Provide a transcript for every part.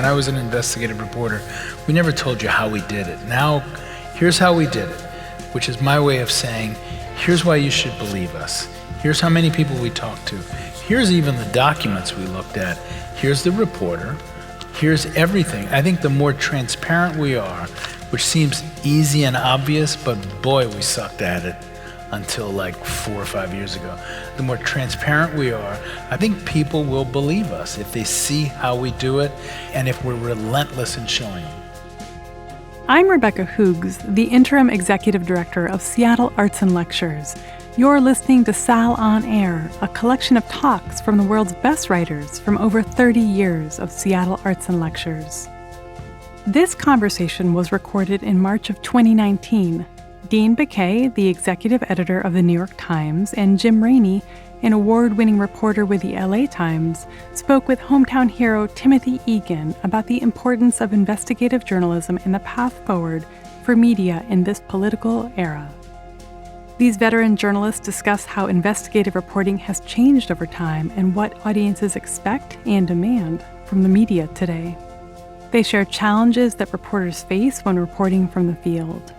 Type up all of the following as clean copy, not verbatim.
I was an investigative reporter, we never told you how we did it. Now, here's how we did it, which is my way of saying, here's why you should believe us. Here's how many people we talked to. Here's even the documents we looked at. Here's the reporter. Here's everything. I think the more transparent we are, which seems easy and obvious, but boy, we sucked at it until like 4 or 5 years ago. The more transparent we are, I think people will believe us if they see how we do it and if we're relentless in showing them. I'm Rebecca Hoogs, the Interim Executive Director of Seattle Arts and Lectures. You're listening to Sal on Air, a collection of talks from the world's best writers from over 30 years of Seattle Arts and Lectures. This conversation was recorded in March of 2019. Dean Baquet, the executive editor of the New York Times, and Jim Rainey, an award-winning reporter with the LA Times, spoke with hometown hero Timothy Egan about the importance of investigative journalism and the path forward for media in this political era. These veteran journalists discuss how investigative reporting has changed over time and what audiences expect and demand from the media today. They share challenges that reporters face when reporting from the field.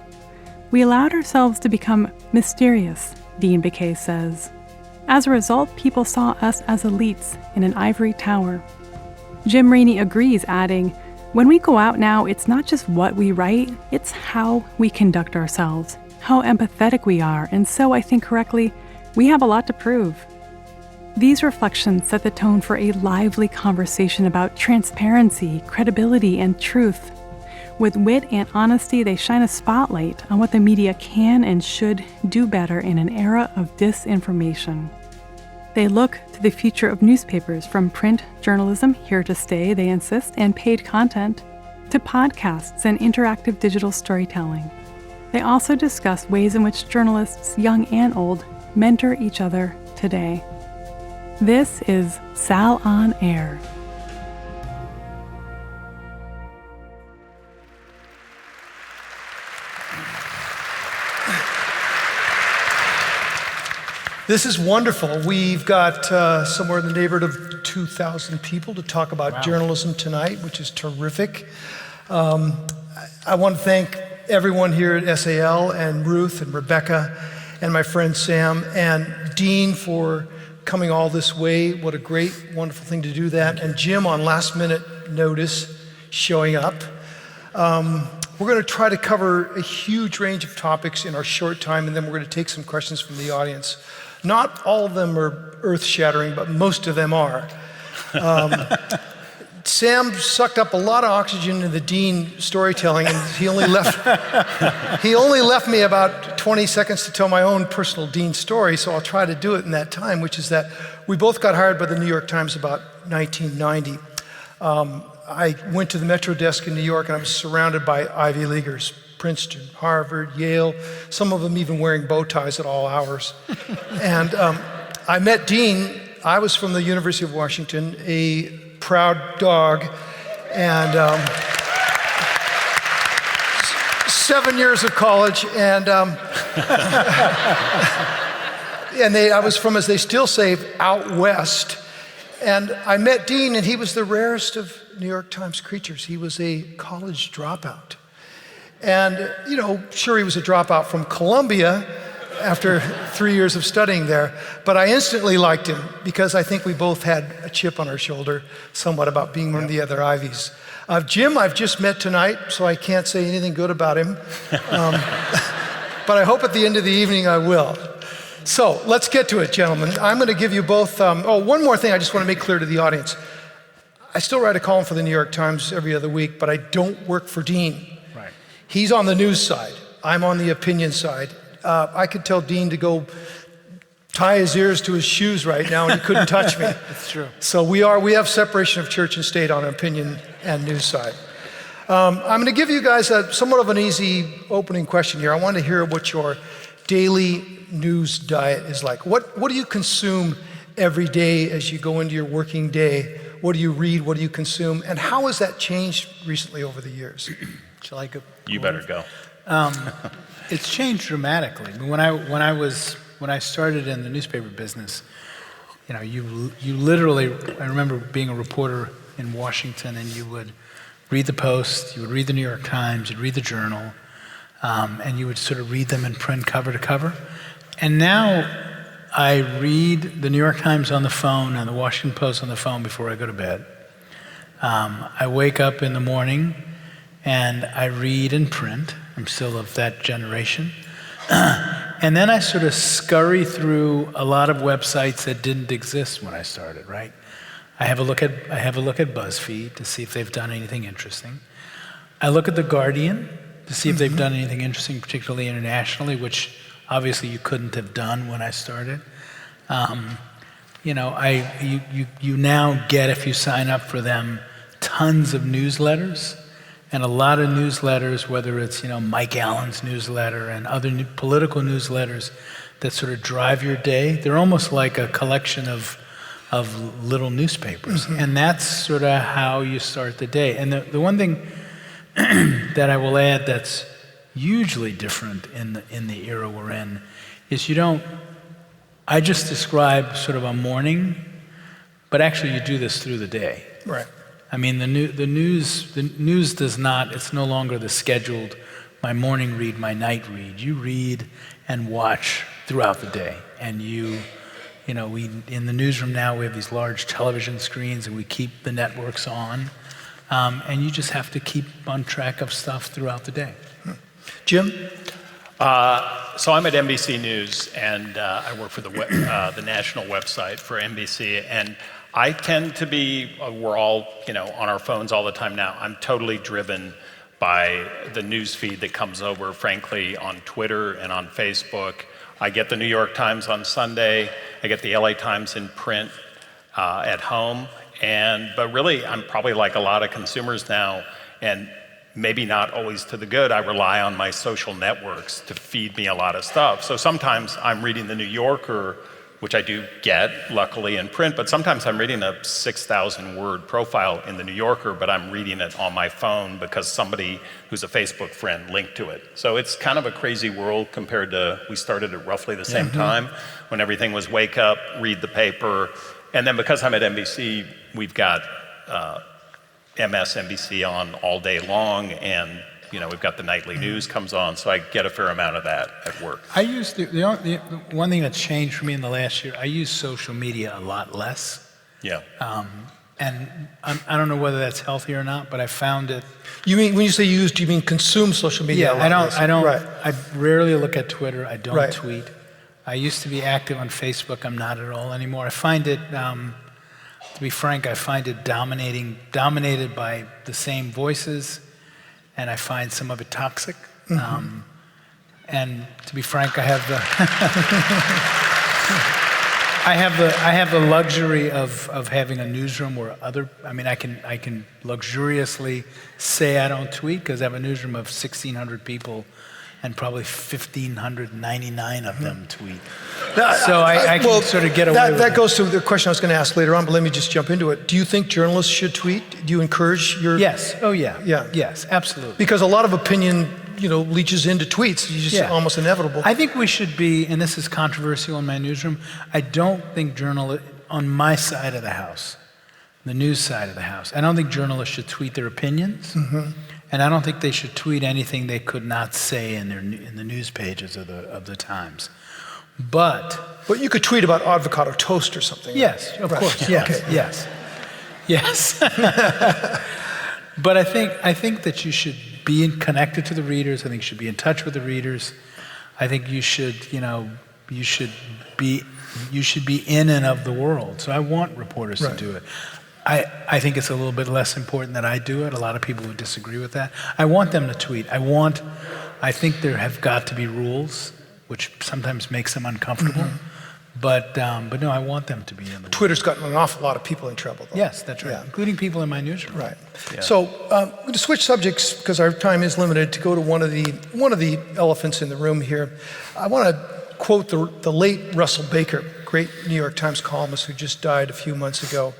We allowed ourselves to become mysterious, Dean Baquet says. As a result, people saw us as elites in an ivory tower. Jim Rainey agrees, adding, "When we go out now, it's not just what we write, it's how we conduct ourselves, how empathetic we are, and so, I think correctly, we have a lot to prove." These reflections set the tone for a lively conversation about transparency, credibility, and truth. With wit and honesty, they shine a spotlight on what the media can and should do better in an era of disinformation. They look to the future of newspapers, from print journalism, here to stay, they insist, and paid content, to podcasts and interactive digital storytelling. They also discuss ways in which journalists, young and old, mentor each other today. This is Sal on Air. This is wonderful. We've got somewhere in the neighborhood of 2,000 people to talk about journalism tonight, which is terrific. I want to thank everyone here at SAL and Ruth and Rebecca and my friend Sam and Dean for coming all this way. What a great, wonderful thing to do that. And Jim on last minute notice showing up. We're going to try to cover a huge range of topics in our short time, and then we're going to take some questions from the audience. Not all of them are earth-shattering, but most of them are. Sam sucked up a lot of oxygen in the Dean storytelling, and he only left me about 20 seconds to tell my own personal Dean story, so I'll try to do it in that time, which is that we both got hired by the New York Times about 1990. I went to the Metro desk in New York, and I was surrounded by Ivy Leaguers, Princeton, Harvard, Yale, some of them even wearing bow ties at all hours. And I met Dean. I was from the University of Washington, a proud dog, and 7 years of college, and I was from, as they still say, out west. And I met Dean, and he was the rarest of New York Times creatures. He was a college dropout. And, sure, he was a dropout from Columbia after 3 years of studying there, but I instantly liked him because I think we both had a chip on our shoulder somewhat about being one of the other Ivies. Jim, I've just met tonight, so I can't say anything good about him, but I hope at the end of the evening I will. So let's get to it, gentlemen. I'm going to give you both, one more thing I just want to make clear to the audience. I still write a column for the New York Times every other week, but I don't work for Dean. Right. He's on the news side. I'm on the opinion side. I could tell Dean to go tie his ears to his shoes right now, and he couldn't touch me. That's true. So we have separation of church and state on opinion and news side. I'm going to give you guys somewhat of an easy opening question here. I want to hear what your daily news diet is like. What do you consume every day as you go into your working day? What do you read? What do you consume? And how has that changed recently over the years? Shall I go? You better go. It's changed dramatically. When I started in the newspaper business, you literally, I remember being a reporter in Washington, and you would read the Post, you would read the New York Times, you'd read the Journal, and you would sort of read them in print cover to cover. And now I read the New York Times on the phone and the Washington Post on the phone before I go to bed. I wake up in the morning and I read in print. I'm still of that generation. And then I sort of scurry through a lot of websites that didn't exist when I started, right? I have a look at BuzzFeed to see if they've done anything interesting. I look at The Guardian to see if they've done anything interesting, particularly internationally, which obviously you couldn't have done when I started. You now get, if you sign up for them, tons of newsletters, and a lot of newsletters, whether it's Mike Allen's newsletter and other political newsletters that sort of drive your day. They're almost like a collection of little newspapers, and that's sort of how you start the day. And the one thing that I will add that's hugely different in the era we're in is I just describe sort of a morning, but actually you do this through the day. Right. I mean, the news does not, it's no longer the scheduled, my morning read, my night read. You read and watch throughout the day. And we in the newsroom now, we have these large television screens and we keep the networks on. And you just have to keep on track of stuff throughout the day. Jim? So I'm at NBC News, and I work for the national website for NBC, and I tend to be, we're all, on our phones all the time now. I'm totally driven by the news feed that comes over, frankly, on Twitter and on Facebook. I get the New York Times on Sunday. I get the LA Times in print at home. But really, I'm probably like a lot of consumers now, and maybe not always to the good. I rely on my social networks to feed me a lot of stuff. So sometimes I'm reading the New Yorker, which I do get, luckily, in print, but sometimes I'm reading a 6,000-word profile in the New Yorker, but I'm reading it on my phone because somebody who's a Facebook friend linked to it. So it's kind of a crazy world compared to, we started at roughly the same time, when everything was wake up, read the paper, and then because I'm at NBC, we've got MSNBC on all day long, and we've got the nightly news comes on, so I get a fair amount of that at work. I use the one thing that's changed for me in the last year, I use social media a lot less. Yeah. And I don't know whether that's healthy or not, but I found it. You mean, when you say use, do you mean consume social media? Yeah, I don't. Right. I rarely look at Twitter. I don't tweet. I used to be active on Facebook. I'm not at all anymore. I find it, to be frank, I find it dominated by the same voices, and I find some of it toxic. And to be frank, I have the luxury of having a newsroom where I can luxuriously say I don't tweet because I have a newsroom of 1,600 people and probably 1,599 of them tweet. So I can sort of get away with that. That goes to the question I was going to ask later on, but let me just jump into it. Do you think journalists should tweet? Do you encourage your... Yes. Oh, yeah. Yeah. Yes, absolutely. Because a lot of opinion, leaches into tweets. It's just almost inevitable. I think we should be, and this is controversial in my newsroom, I don't think journalists, on my side of the house, the news side of the house, I don't think journalists should tweet their opinions. And I don't think they should tweet anything they could not say in the news pages of the Times. But you could tweet about avocado toast or something. Yes, of course. Yeah, yes, okay. yes. But I think that you should be connected to the readers. I think you should be in touch with the readers. I think you should be in and of the world. So I want reporters to do it. I think it's a little bit less important that I do it. A lot of people would disagree with that. I want them to tweet. I think there have got to be rules, which sometimes makes them uncomfortable. But no, I want them to be in the world. Twitter's gotten an awful lot of people in trouble, though. Yes, that's right, including people in my newsroom. Right. Yeah. So I'm going to switch subjects because our time is limited to go to one of the elephants in the room here. I want to quote the late Russell Baker, great New York Times columnist who just died a few months ago.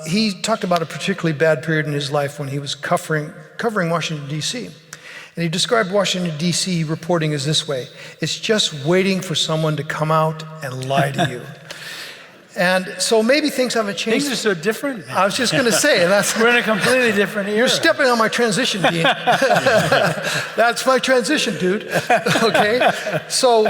He talked about a particularly bad period in his life when he was covering Washington, D.C. And he described Washington, D.C. reporting as this way: it's just waiting for someone to come out and lie to you. And so maybe things haven't changed. Things are so different now. I was just going to say, and that's We're in a completely different era. you're stepping on my transition, Dean. That's my transition, dude. Okay? So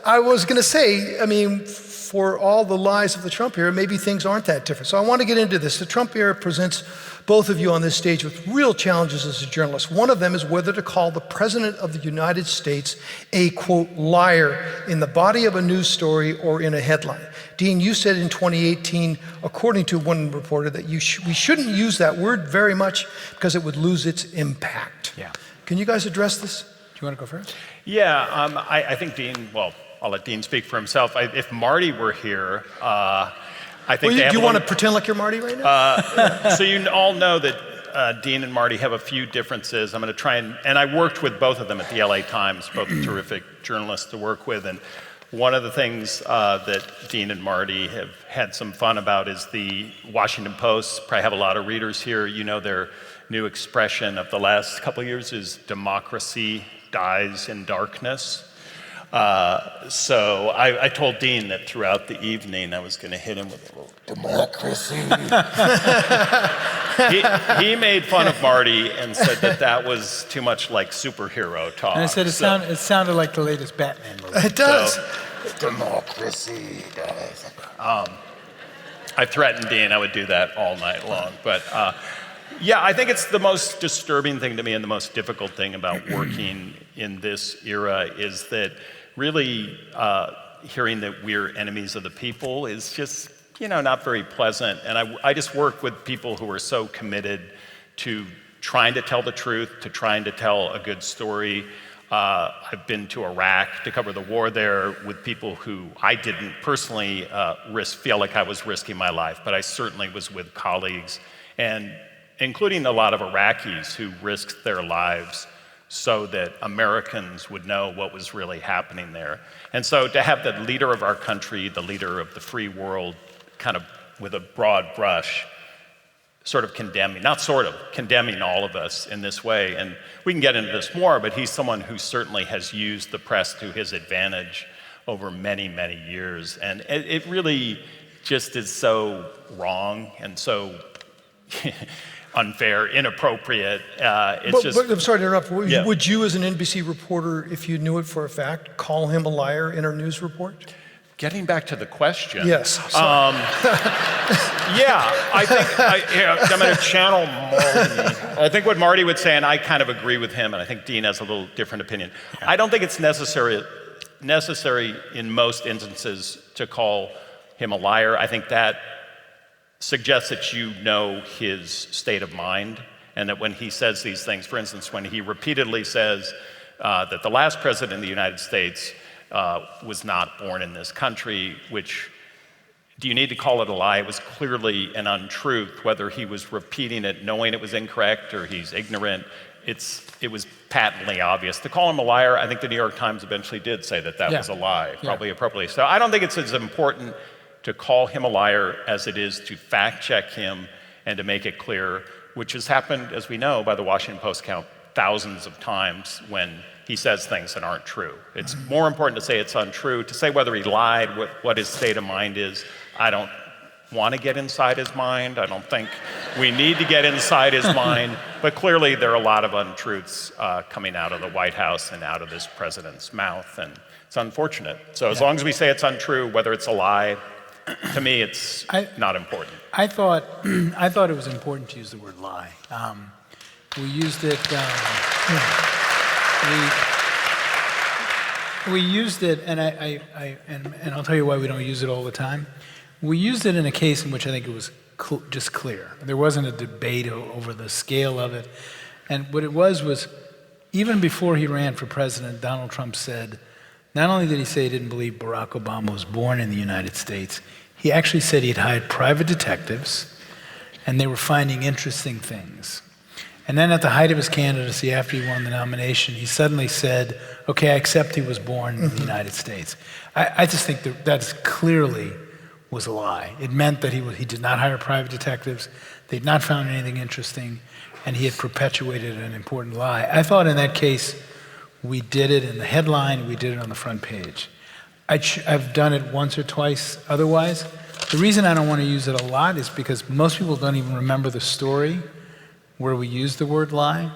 I was going to say, I mean, for all the lies of the Trump era, maybe things aren't that different. So I want to get into this. The Trump era presents both of you on this stage with real challenges as a journalist. One of them is whether to call the President of the United States a, quote, liar in the body of a news story or in a headline. Dean, you said in 2018, according to one reporter, that we shouldn't use that word very much because it would lose its impact. Yeah. Can you guys address this? Do you want to go first? Yeah, I think Dean, well, I'll let Dean speak for himself. If Marty were here, I think Do you want to pretend like you're Marty right now? So you all know that Dean and Marty have a few differences. I'm going to try and I worked with both of them at the LA Times, both terrific journalists to work with. And one of the things that Dean and Marty have had some fun about is the Washington Post. Probably have a lot of readers here. You know their new expression of the last couple of years is democracy dies in darkness. So I told Dean that throughout the evening I was going to hit him with a little democracy. he made fun of Marty and said that was too much like superhero talk. And I said it sounded like the latest Batman movie. It does. Democracy does. I threatened Dean I would do that all night long. But yeah, I think it's the most disturbing thing to me and the most difficult thing about working in this era is that really hearing that we're enemies of the people is just, not very pleasant. And I just work with people who are so committed to trying to tell the truth, to trying to tell a good story. I've been to Iraq to cover the war there with people who I didn't personally feel like I was risking my life, but I certainly was with colleagues, and including a lot of Iraqis who risked their lives so that Americans would know what was really happening there. And so to have the leader of our country, the leader of the free world, kind of with a broad brush, condemning all of us in this way. And we can get into this more, but he's someone who certainly has used the press to his advantage over many, many years. And it really just is so wrong and so unfair, inappropriate. But I'm sorry to interrupt. Yeah. Would you, as an NBC reporter, if you knew it for a fact, call him a liar in our news report? Getting back to the question. Yes. Yeah, I think I'm going to channel Marty. I think what Marty would say, and I kind of agree with him, and I think Dean has a little different opinion. Yeah. I don't think it's necessary in most instances to call him a liar. I think that suggests that you know his state of mind, and that when he says these things, for instance, when he repeatedly says that the last president of the United States was not born in this country, which, do you need to call it a lie? It was clearly an untruth, whether he was repeating it knowing it was incorrect or he's ignorant. It was patently obvious. To call him a liar, I think the New York Times eventually did say that was a lie, probably appropriately. So I don't think it's as important to call him a liar as it is to fact check him and to make it clear, which has happened, as we know, by the Washington Post count thousands of times when he says things that aren't true. It's more important to say it's untrue. To say whether he lied, what his state of mind is, I don't want to get inside his mind. I don't think we need to get inside his mind. But clearly there are a lot of untruths coming out of the White House and out of this president's mouth, and it's unfortunate. So as long as we say it's untrue, whether it's a lie, to me it's not important. I thought it was important to use the word lie. We used it. We used it, and and I'll tell you why we don't use it all the time. We used it in a case in which I think it was just clear. There wasn't a debate over the scale of it, and what it was even before he ran for president, Donald Trump said, not only did he say he didn't believe Barack Obama was born in the United States, he actually said he'd hired private detectives, and they were finding interesting things. And then at the height of his candidacy, after he won the nomination, he suddenly said, okay, I accept he was born in the United States. I just think that clearly was a lie. It meant that he did not hire private detectives, they'd not found anything interesting, and he had perpetuated an important lie. I thought in that case, we did it in the headline, we did it on the front page. I've done it once or twice otherwise, The reason I don't want to use it a lot is because most people don't even remember the story where we use the word lie.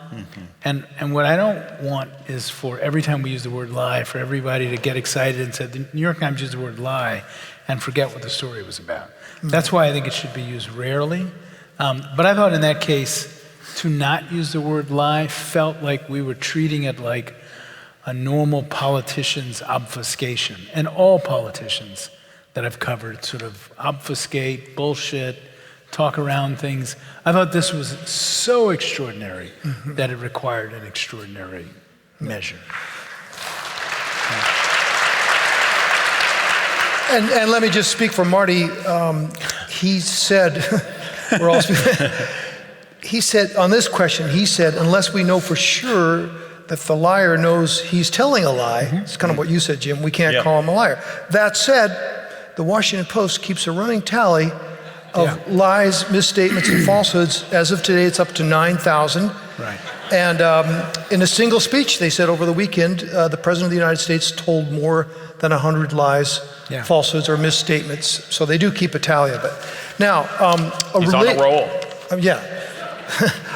And what I don't want is for every time we use the word lie, for everybody to get excited and say, the New York Times used the word lie, and forget what the story was about. That's why I think it should be used rarely. But I thought in that case, to not use the word lie felt like we were treating it like a normal politician's obfuscation. And all politicians that I've covered sort of obfuscate, bullshit, talk around things. I thought this was so extraordinary that it required an extraordinary measure. And let me just speak for Marty. He said, we're all speaking. He said, on this question, he said, unless we know for sure that the liar knows he's telling a lie, it's kind of what you said, Jim, we can't call him a liar. That said, the Washington Post keeps a running tally of lies, misstatements, and falsehoods. As of today, it's up to 9,000. Right. And in a single speech, they said over the weekend, the President of the United States told more than 100 lies, falsehoods, or misstatements. So they do keep a tally of it. Now, he's on a roll.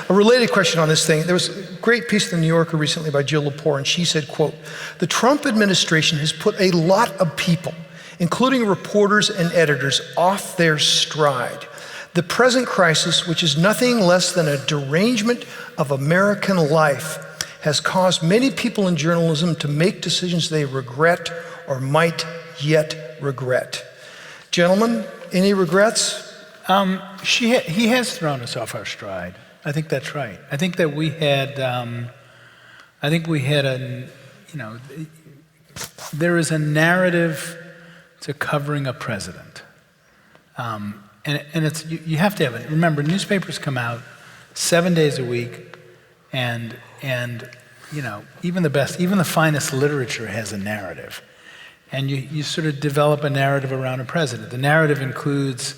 A related question on this thing. There was a great piece in the New Yorker recently by Jill Lepore, and she said, quote, "The Trump administration has put a lot of people, including reporters and editors, off their stride. The present crisis, which is nothing less than a derangement of American life, has caused many people in journalism to make decisions they regret or might yet regret." Gentlemen, any regrets? He has thrown us off our stride. I think that's right. I think that we had, there is a narrative to covering a president. And it's, you have to have it. Remember, newspapers come out 7 days a week, and even the finest literature has a narrative. And you sort of develop a narrative around a president. The narrative includes,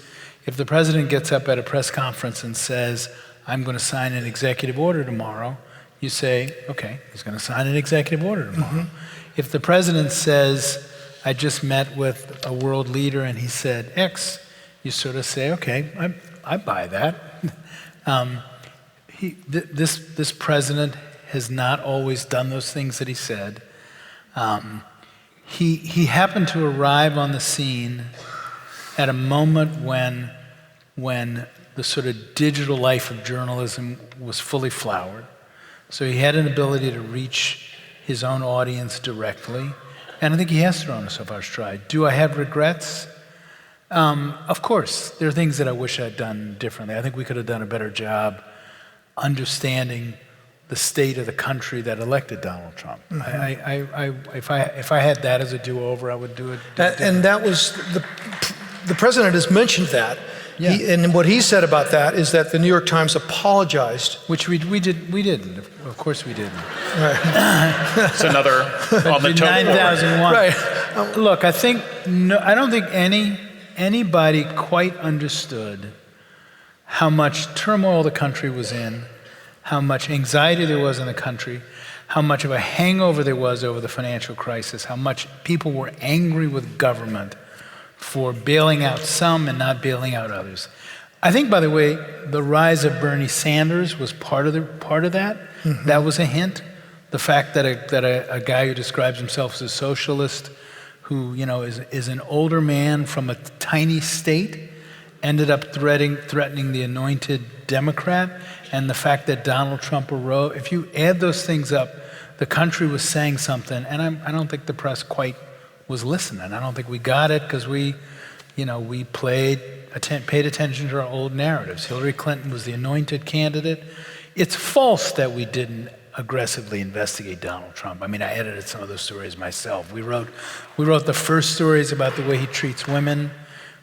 if the president gets up at a press conference and says, "I'm going to sign an executive order tomorrow," you say, okay, he's going to sign an executive order tomorrow. If the president says, "I just met with a world leader and he said X," you sort of say, okay, I buy that. This president has not always done those things that he said. He happened to arrive on the scene at a moment when the sort of digital life of journalism was fully flowered. So he had an ability to reach his own audience directly. And I think he has thrown us off our stride. Do I have regrets? Of course. There are things that I wish I'd done differently. I think we could have done a better job understanding the state of the country that elected Donald Trump. If I had that as a do-over, I would do it. And that was, the president has mentioned that. Yeah. And what he said about that is that the New York Times apologized. Which we didn't. Of course we didn't. Right. It's another on the 9,001. Right. Look, I don't think anybody quite understood how much turmoil the country was in, how much anxiety there was in the country, how much of a hangover there was over the financial crisis, how much people were angry with government for bailing out some and not bailing out others. I think, by the way, the rise of Bernie Sanders was part of that. That was a hint. The fact that a guy who describes himself as a socialist, who is an older man from a tiny state, ended up threatening the anointed Democrat, and the fact that Donald Trump arose. If you add those things up, the country was saying something, and I don't think the press quite was listening. I don't think we got it because we paid attention to our old narratives. Hillary Clinton was the anointed candidate. It's false that we didn't aggressively investigate Donald Trump. I mean, I edited some of those stories myself. We wrote the first stories about the way he treats women.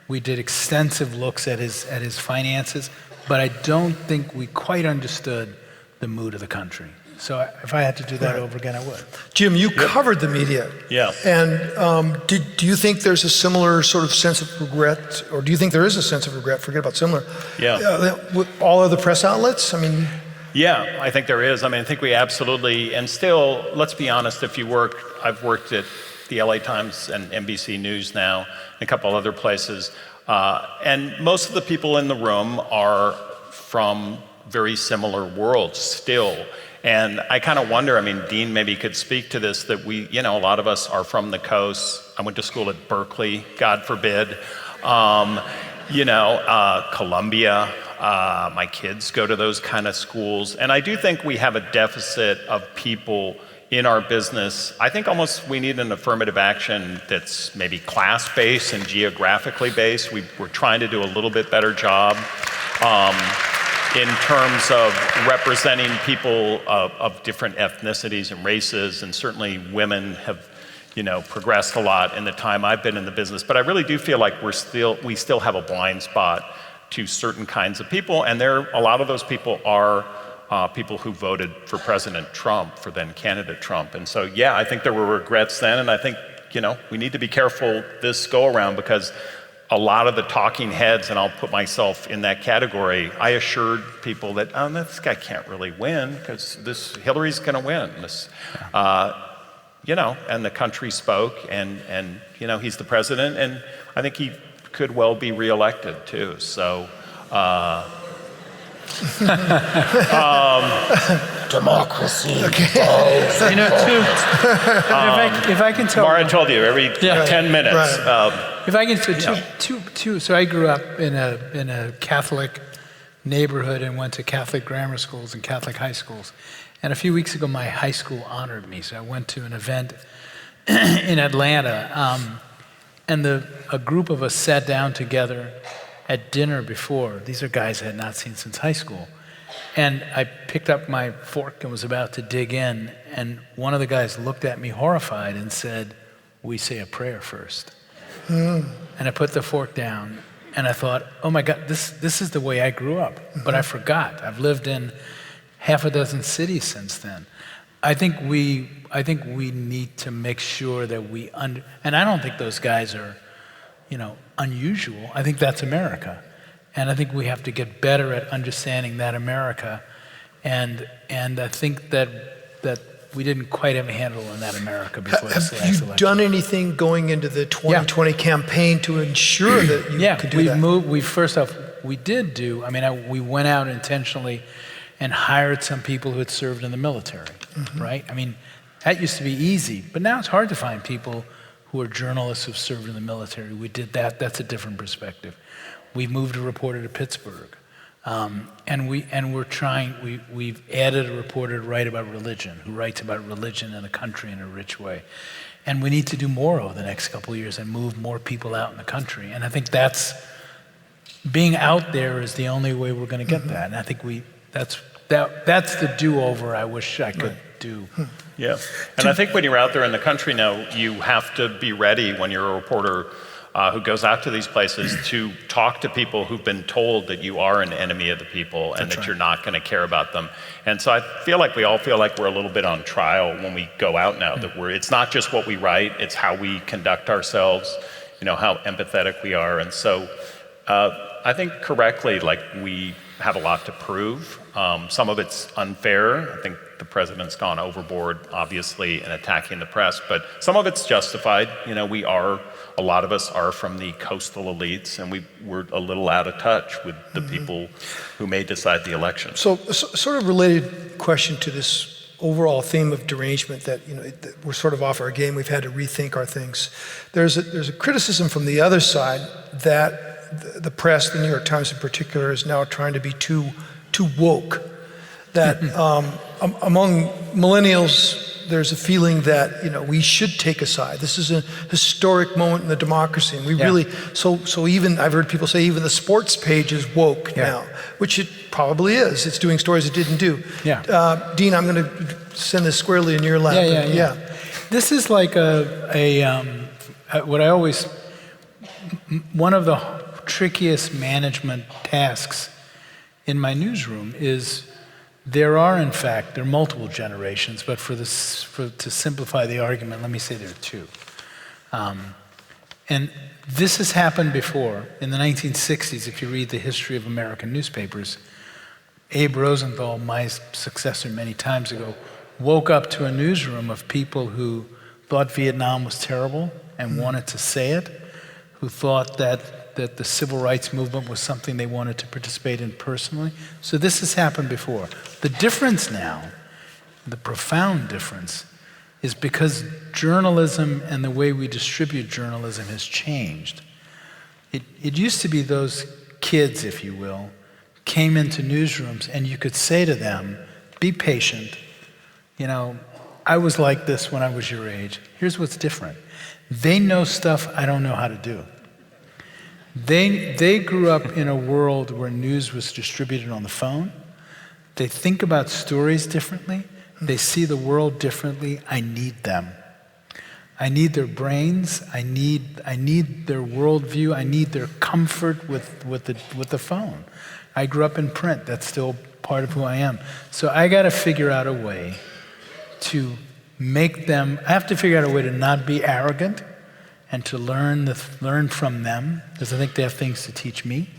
We did extensive looks at his finances, but I don't think we quite understood the mood of the country. So if I had to do that over again, I would. Jim, you covered the media. Yeah. And do you think there's a similar sort of sense of regret, or do you think there is a sense of regret, forget about similar, with all other press outlets? I mean... Yeah, I think there is. I mean, I think we absolutely, and still, let's be honest, I've worked at the LA Times and NBC News now, and a couple other places. And most of the people in the room are from very similar worlds still. And I kind of wonder, I mean, Dean maybe could speak to this, that we, a lot of us are from the coast. I went to school at Berkeley, God forbid. Columbia, my kids go to those kind of schools. And I do think we have a deficit of people in our business. I think almost we need an affirmative action that's maybe class-based and geographically based. We're trying to do a little bit better job in terms of representing people of different ethnicities and races, and certainly women have progressed a lot in the time I've been in the business. But I really do feel like we still have a blind spot to certain kinds of people, and a lot of those people are people who voted for President Trump, for then candidate Trump. And so, yeah, I think there were regrets then, and I think, we need to be careful this go around, because a lot of the talking heads, and I'll put myself in that category, I assured people that, this guy can't really win because Hillary's gonna win. And the country spoke, and he's the president, and I think he could well be reelected too. So, democracy. If I can tell, Mara told you every 10 minutes. Right. if I can two. So I grew up in a Catholic neighborhood and went to Catholic grammar schools and Catholic high schools. And a few weeks ago, my high school honored me. So I went to an event in Atlanta, and a group of us sat down together at dinner before. These are guys I had not seen since high school. And I picked up my fork and was about to dig in, and one of the guys looked at me horrified and said, "We say a prayer first." And I put the fork down, and I thought, oh my God, this is the way I grew up. But I forgot. I've lived in half a dozen cities since then. I think we need to make sure that and I don't think those guys are, unusual. I think that's America. And I think we have to get better at understanding that America. And I think that we didn't quite have a handle on that America before this last election. Have you done anything going into the 2020 campaign to ensure that you could do that? First off, we did do, we went out intentionally and hired some people who had served in the military, right? That used to be easy, but now it's hard to find people who are journalists who've served in the military. We did that. That's a different perspective. We moved a reporter to Pittsburgh, we've added a reporter to write about religion, who writes about religion and the country in a rich way. And we need to do more over the next couple of years and move more people out in the country. And I think being out there is the only way we're going to get that. And I think that's the do-over I wish I could do. Yeah, and I think when you're out there in the country now, you have to be ready when you're a reporter who goes out to these places to talk to people who've been told that you are an enemy of the people and that you're not going to care about them. And so I feel like we all feel like we're a little bit on trial when we go out now, that it's not just what we write, it's how we conduct ourselves, how empathetic we are. And so I think correctly, we have a lot to prove. Some of it's unfair. I think the president's gone overboard, obviously, in attacking the press, but some of it's justified. A lot of us are from the coastal elites, and we're a little out of touch with the people who may decide the election. So sort of related question to this overall theme of derangement, that we're sort of off our game. We've had to rethink our things. There's a criticism from the other side that the press, the New York Times in particular, is now trying to be too woke. That among millennials, there's a feeling that we should take a side. This is a historic moment in the democracy, and we really so even I've heard people say even the sports page is woke now, which it probably is. It's doing stories it didn't do. Dean, I'm going to send this squarely in your lap. This is like one of the trickiest management tasks in my newsroom is there are multiple generations, but to simplify the argument, let me say there are two. And this has happened before. In the 1960s, if you read the history of American newspapers, Abe Rosenthal, my successor many times ago, woke up to a newsroom of people who thought Vietnam was terrible and wanted to say it, who thought that that the civil rights movement was something they wanted to participate in personally. So this has happened before. The difference now, the profound difference, is because journalism and the way we distribute journalism has changed. It used to be those kids, if you will, came into newsrooms and you could say to them, be patient. You know, I was like this when I was your age. Here's what's different. They know stuff I don't know how to do. They grew up in a world where news was distributed on the phone. They think about stories differently. They see the world differently. I need them. I need their brains. I need their worldview. I need their comfort with the phone. I grew up in print. That's still part of who I am. So I got to figure out a way to make them. I have to figure out a way to not be arrogant and to learn from them, because I think they have things to teach me.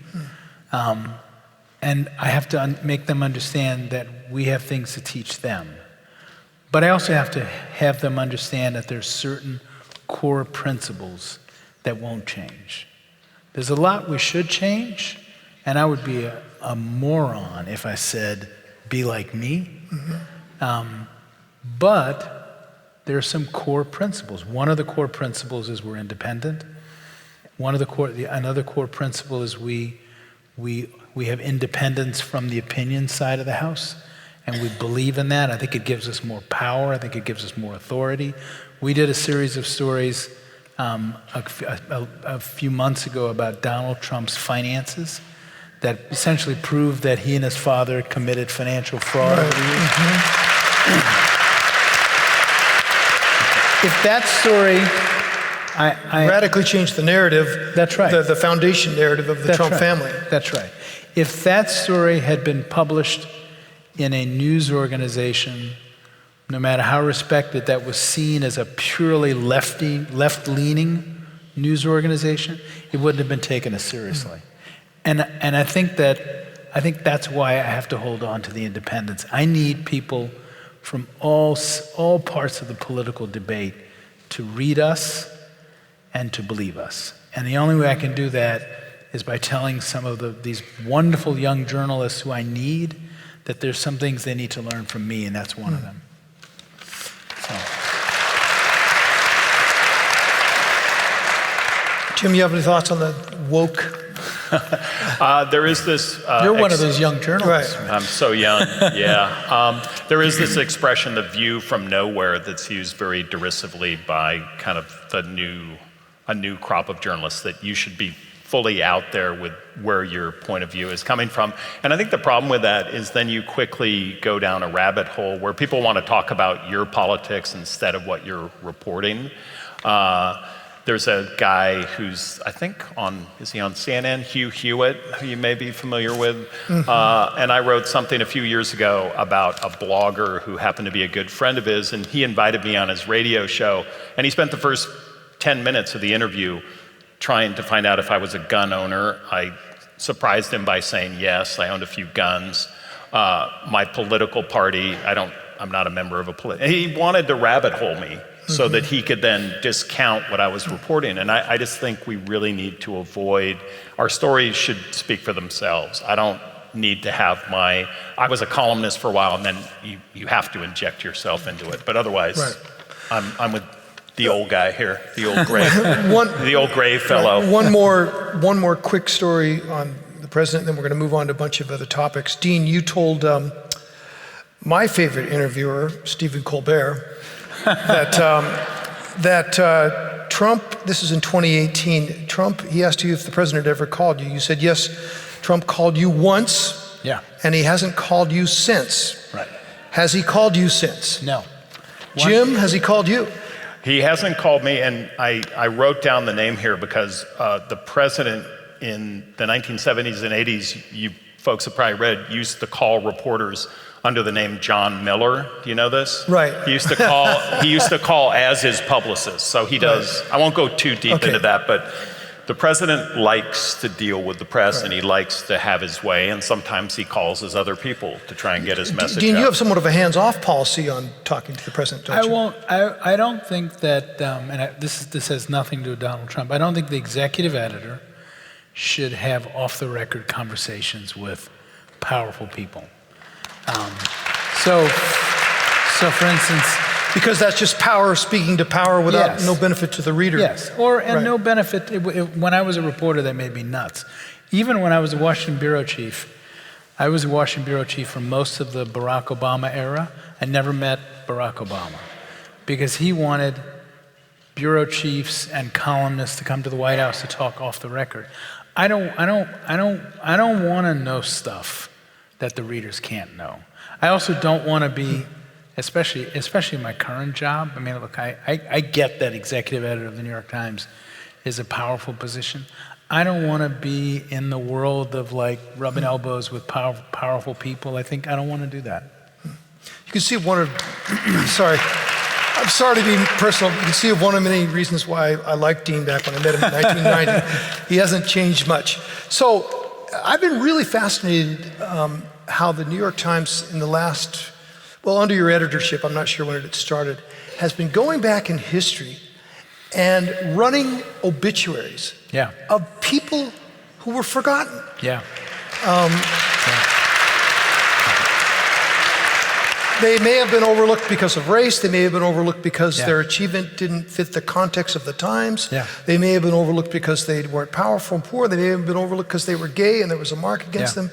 And I have to make them understand that we have things to teach them. But I also have to have them understand that there's certain core principles that won't change. There's a lot we should change, and I would be a moron if I said, be like me. But there are some core principles. One of the core principles is we're independent. Another core principle is we have independence from the opinion side of the house. And we believe in that. I think it gives us more power. I think it gives us more authority. We did a series of stories a few months ago about Donald Trump's finances that essentially proved that he and his father committed financial fraud over the years. If that story, I radically changed the narrative. That's right. The foundation narrative of the Trump family. That's right. If that story had been published in a news organization, no matter how respected, that was seen as a purely left-leaning news organization, it wouldn't have been taken as seriously. And I think that's why I have to hold on to the independence. I need people from all parts of the political debate to read us and to believe us. And the only way I can do that is by telling some of these wonderful young journalists who I need that there's some things they need to learn from me, and that's one of them. So. Jim, you have any thoughts on the woke? There is this... You're one of those young journalists. Right. I'm so young, yeah. There is this expression, the view from nowhere, that's used very derisively by kind of a new crop of journalists, that you should be fully out there with where your point of view is coming from. And I think the problem with that is then you quickly go down a rabbit hole where people want to talk about your politics instead of what you're reporting. There's a guy who's, I think is he on CNN? Hugh Hewitt, who you may be familiar with. And I wrote something a few years ago about a blogger who happened to be a good friend of his, and he invited me on his radio show. And he spent the first 10 minutes of the interview trying to find out if I was a gun owner. I surprised him by saying yes, I owned a few guns. My political party, I'm not a member of a he wanted to rabbit hole me so that he could then discount what I was reporting. And I just think we really need to avoid, our stories should speak for themselves. I don't need to have I was a columnist for a while, and then you have to inject yourself into it. But otherwise, right. I'm with the old guy here, the old gray, the old gray fellow. One more quick story on the president, then we're going to move on to a bunch of other topics. Dean, you told my favorite interviewer, Stephen Colbert, that Trump, this is in 2018, Trump, he asked you if the president had ever called you. You said, yes, Trump called you once, and he hasn't called you since. Right. Has he called you since? No. Jim, has he called you? He hasn't called me, and I wrote down the name here because the president in the 1970s and 80s, you folks have probably read, used to call reporters under the name John Miller. Do you know this? Right. He used to call as his publicist. So he does. Right. I won't go too deep into that, but the president likes to deal with the press, and he likes to have his way, and sometimes he calls his other people to try and get his message Dean, out. you have somewhat of a hands-off policy on talking to the president, don't you? I don't think that, this has nothing to do with Donald Trump. I don't think the executive editor should have off-the-record conversations with powerful people. So for instance, Because that's just power speaking to power without Yes. no benefit to the reader. yes, Right. no benefit. When I was a reporter, that made me nuts. Even when I was a Washington bureau chief, I was a Washington bureau chief for most of the Barack Obama era. I never met Barack Obama because he wanted bureau chiefs and columnists to come to the White House to talk off the record. I don't want to know stuff that the readers can't know. I also don't want to be, especially in my current job. I mean, look, I get that executive editor of the New York Times is a powerful position. I don't want to be in the world of like rubbing elbows with powerful people. I don't want to do that. You can see one of, I'm sorry to be personal. You can see one of many reasons why I liked Dean back when I met him in 1990. He hasn't changed much. So I've been really fascinated how the New York Times in the last, well, under your editorship, I'm not sure when it started, has been going back in history and running obituaries Yeah. of people who were forgotten. Yeah. They may have been overlooked because of race. They may have been overlooked because Yeah. their achievement didn't fit the context of the times. Yeah. They may have been overlooked because they weren't powerful and poor. They may have been overlooked because they were gay and there was a mark against Yeah. them.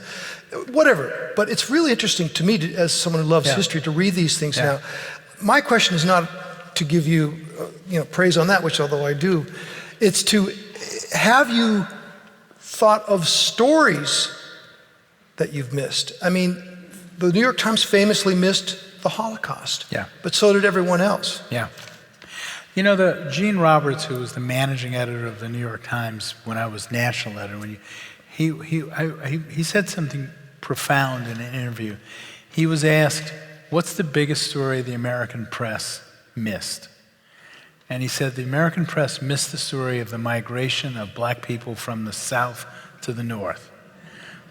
Whatever. But it's really interesting to me, as someone who loves Yeah. history, to read these things Yeah. now. My question is not to give you, praise on that, which although I do, it's to have you thought of stories that you've missed. I mean, the New York Times famously missed the Holocaust. Yeah. But so did everyone else. Yeah. The Gene Roberts, who was the managing editor of the New York Times when I was national editor, he said something profound in an interview. He was asked, "What's the biggest story the American press missed?" And he said the American press missed the story of the migration of black people from the South to the North,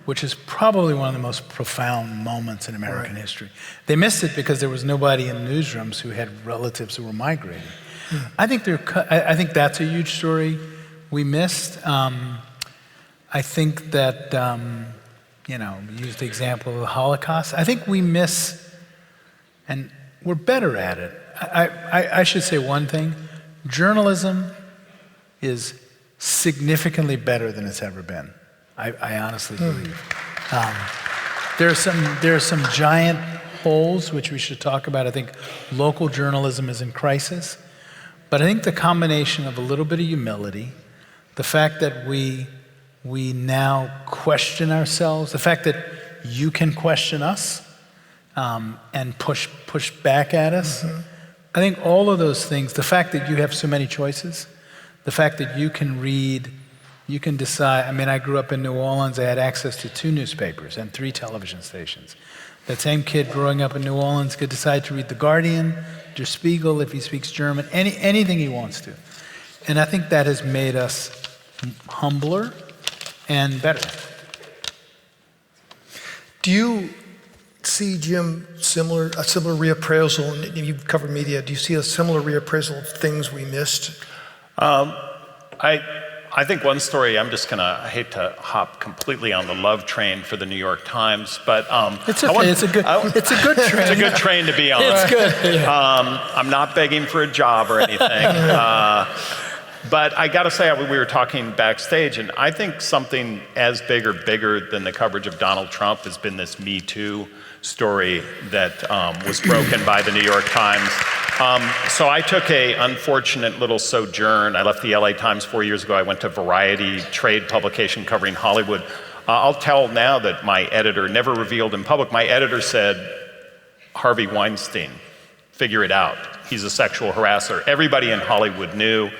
which is probably one of the most profound moments in American history. They missed it because there was nobody in newsrooms who had relatives who were migrating. I think that's a huge story we missed. I think that, use the example of the Holocaust. I think we miss, and we're better at it. I should say one thing. Journalism is significantly better than it's ever been. I honestly believe. There are some giant holes which we should talk about. I think local journalism is in crisis. But I think the combination of a little bit of humility, the fact that we now question ourselves, the fact that you can question us and push back at us, I think all of those things, the fact that you have so many choices, the fact that you can read, you can decide. I mean, I grew up in New Orleans. I had access to 2 newspapers and 3 television stations. That same kid growing up in New Orleans could decide to read The Guardian, Der Spiegel, if he speaks German, anything he wants to. And I think that has made us humbler and better. Do you see, Jim, a similar reappraisal, and you've covered media, do you see a similar reappraisal of things we missed? I think one story, I hate to hop completely on the love train for the New York Times, but It's okay. It's a good train. It's a good train to be on. It's good. Yeah. I'm not begging for a job or anything. But I got to say, we were talking backstage, and I think something as bigger than the coverage of Donald Trump has been this Me Too story that was broken by the New York Times. So I took an unfortunate little sojourn. I left the LA Times 4 years ago. I went to Variety, trade publication covering Hollywood. I'll tell now that my editor never revealed in public. My editor said, Harvey Weinstein, figure it out. He's a sexual harasser. Everybody in Hollywood knew.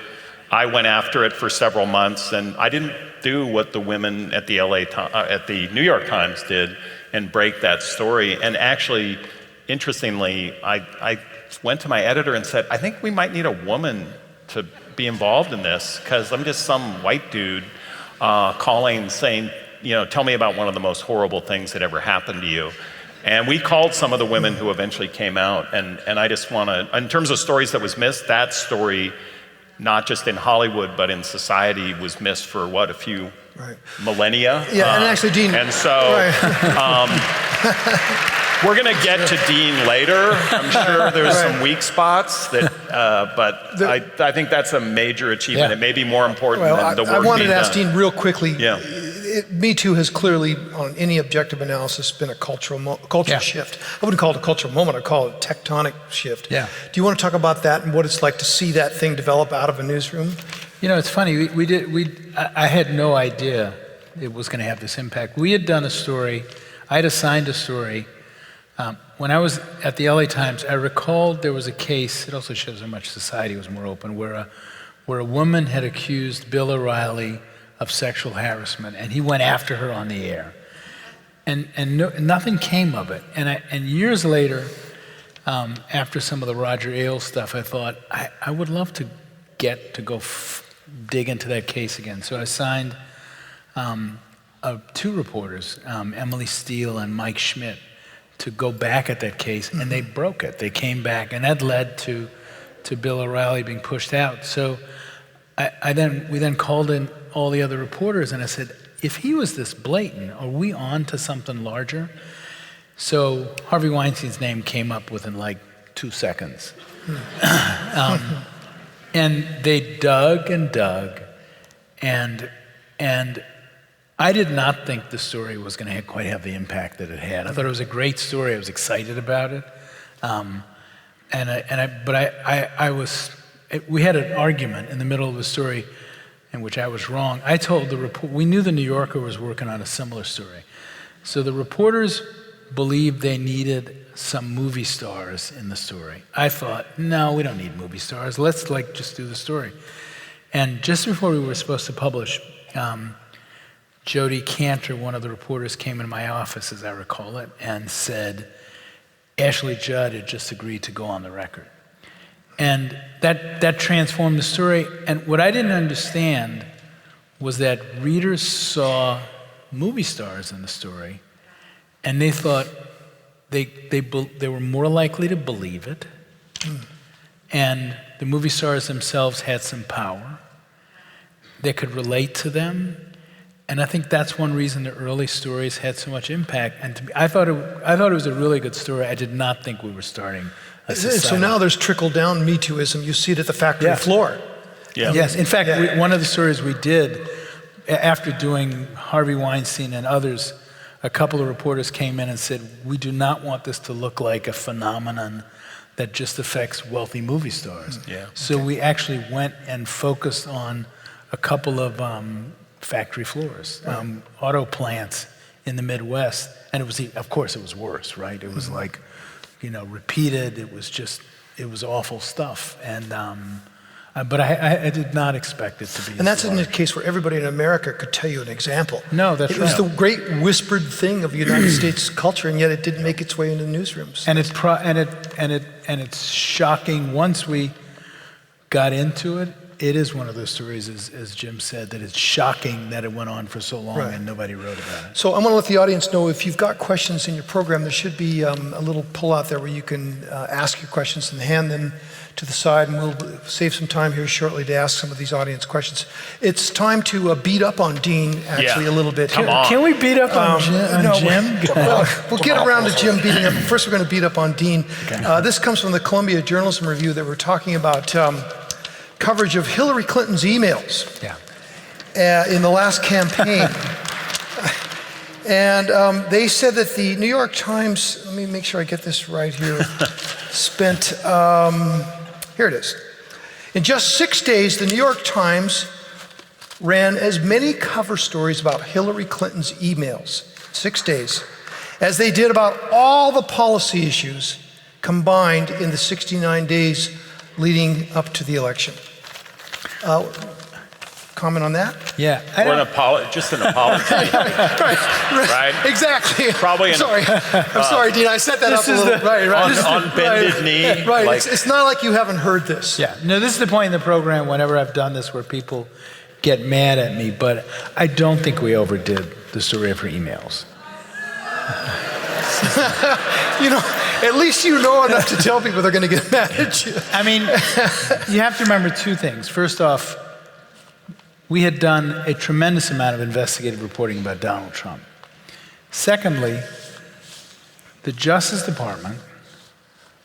I went after it for several months, and I didn't do what the women at the New York Times did and break that story. And actually, interestingly, I went to my editor and said, I think we might need a woman to be involved in this, because I'm just some white dude calling saying, tell me about one of the most horrible things that ever happened to you. And we called some of the women who eventually came out, and I just want to, in terms of stories that was missed, that story not just in Hollywood, but in society was missed for what, a few millennia? Yeah, and actually, Dean. And so we're going to get to Dean later. I'm sure there's some weak spots, but I think that's a major achievement. It may be more important than the work being done. I wanted to ask Dean real quickly. Yeah. Me Too has clearly, on any objective analysis, been a cultural shift. I wouldn't call it a cultural moment, I'd call it a tectonic shift. Yeah. Do you want to talk about that and what it's like to see that thing develop out of a newsroom? You know, it's funny, I had no idea it was going to have this impact. We had done a story, I had assigned a story. When I was at the LA Times, I recalled there was a case, it also shows how much society was more open, where a woman had accused Bill O'Reilly of sexual harassment, and he went after her on the air. And nothing came of it. And years later, after some of the Roger Ailes stuff, I thought, I would love to get to go dig into that case again. So I assigned two reporters, Emily Steele and Mike Schmidt, to go back at that case, and they broke it. They came back, and that led to Bill O'Reilly being pushed out. So we then called in all the other reporters, and I said, if he was this blatant, are we on to something larger? So Harvey Weinstein's name came up within like 2 seconds. And they dug and dug, and I did not think the story was going to quite have the impact that it had. I thought it was a great story. I was excited about it. We had an argument in the middle of the story in which I was wrong. I told the report, we knew the New Yorker was working on a similar story. So the reporters believed they needed some movie stars in the story. I thought, no, we don't need movie stars. Let's just do the story. And just before we were supposed to publish, Jody Cantor, one of the reporters, came into my office, as I recall it, and said, Ashley Judd had just agreed to go on the record. And that transformed the story. And what I didn't understand was that readers saw movie stars in the story, and they thought they were more likely to believe it, and the movie stars themselves had some power. They could relate to them. And I think that's one reason the early stories had so much impact. And to me, I thought it was a really good story. I did not think we were starting a society. So now there's trickle-down Me Tooism. You see it at the factory floor. Yeah. Yes. In fact, one of the stories we did, after doing Harvey Weinstein and others, a couple of reporters came in and said, we do not want this to look like a phenomenon that just affects wealthy movie stars. So we actually went and focused on a couple of factory floors, auto plants in the Midwest, and of course it was worse, right? It was like, repeated. It was awful stuff, and but I did not expect it to be. And that's in a case where everybody in America could tell you an example. No, that's right. It was the great whispered thing of United States culture, and yet it didn't make its way into newsrooms. And it's shocking once we got into it. It is one of those stories, as Jim said, that it's shocking that it went on for so long and nobody wrote about it. So I'm going to let the audience know, if you've got questions in your program, there should be a little pull out there where you can ask your questions and hand them to the side, and we'll save some time here shortly to ask some of these audience questions. It's time to beat up on Dean, actually, a little bit. Come on. Can we beat up on Jim? We'll get around to Jim beating up. First, we're going to beat up on Dean. Okay. This comes from the Columbia Journalism Review that we're talking about coverage of Hillary Clinton's emails in the last campaign. And they said that the New York Times, let me make sure I get this right here, spent, here it is. In just 6 days, the New York Times ran as many cover stories about Hillary Clinton's emails, 6 days, as they did about all the policy issues combined in the 69 days leading up to the election. Comment on that? Yeah. Just an apology. right? Exactly. Probably I'm sorry, Dean, I set that up a little. On bended knee. Right, it's not like you haven't heard this. Yeah, no, this is the point in the program whenever I've done this where people get mad at me, but I don't think we overdid the story of her emails. At least you know enough to tell people they're going to get mad at you. I mean, you have to remember two things. First off, we had done a tremendous amount of investigative reporting about Donald Trump. Secondly, the Justice Department,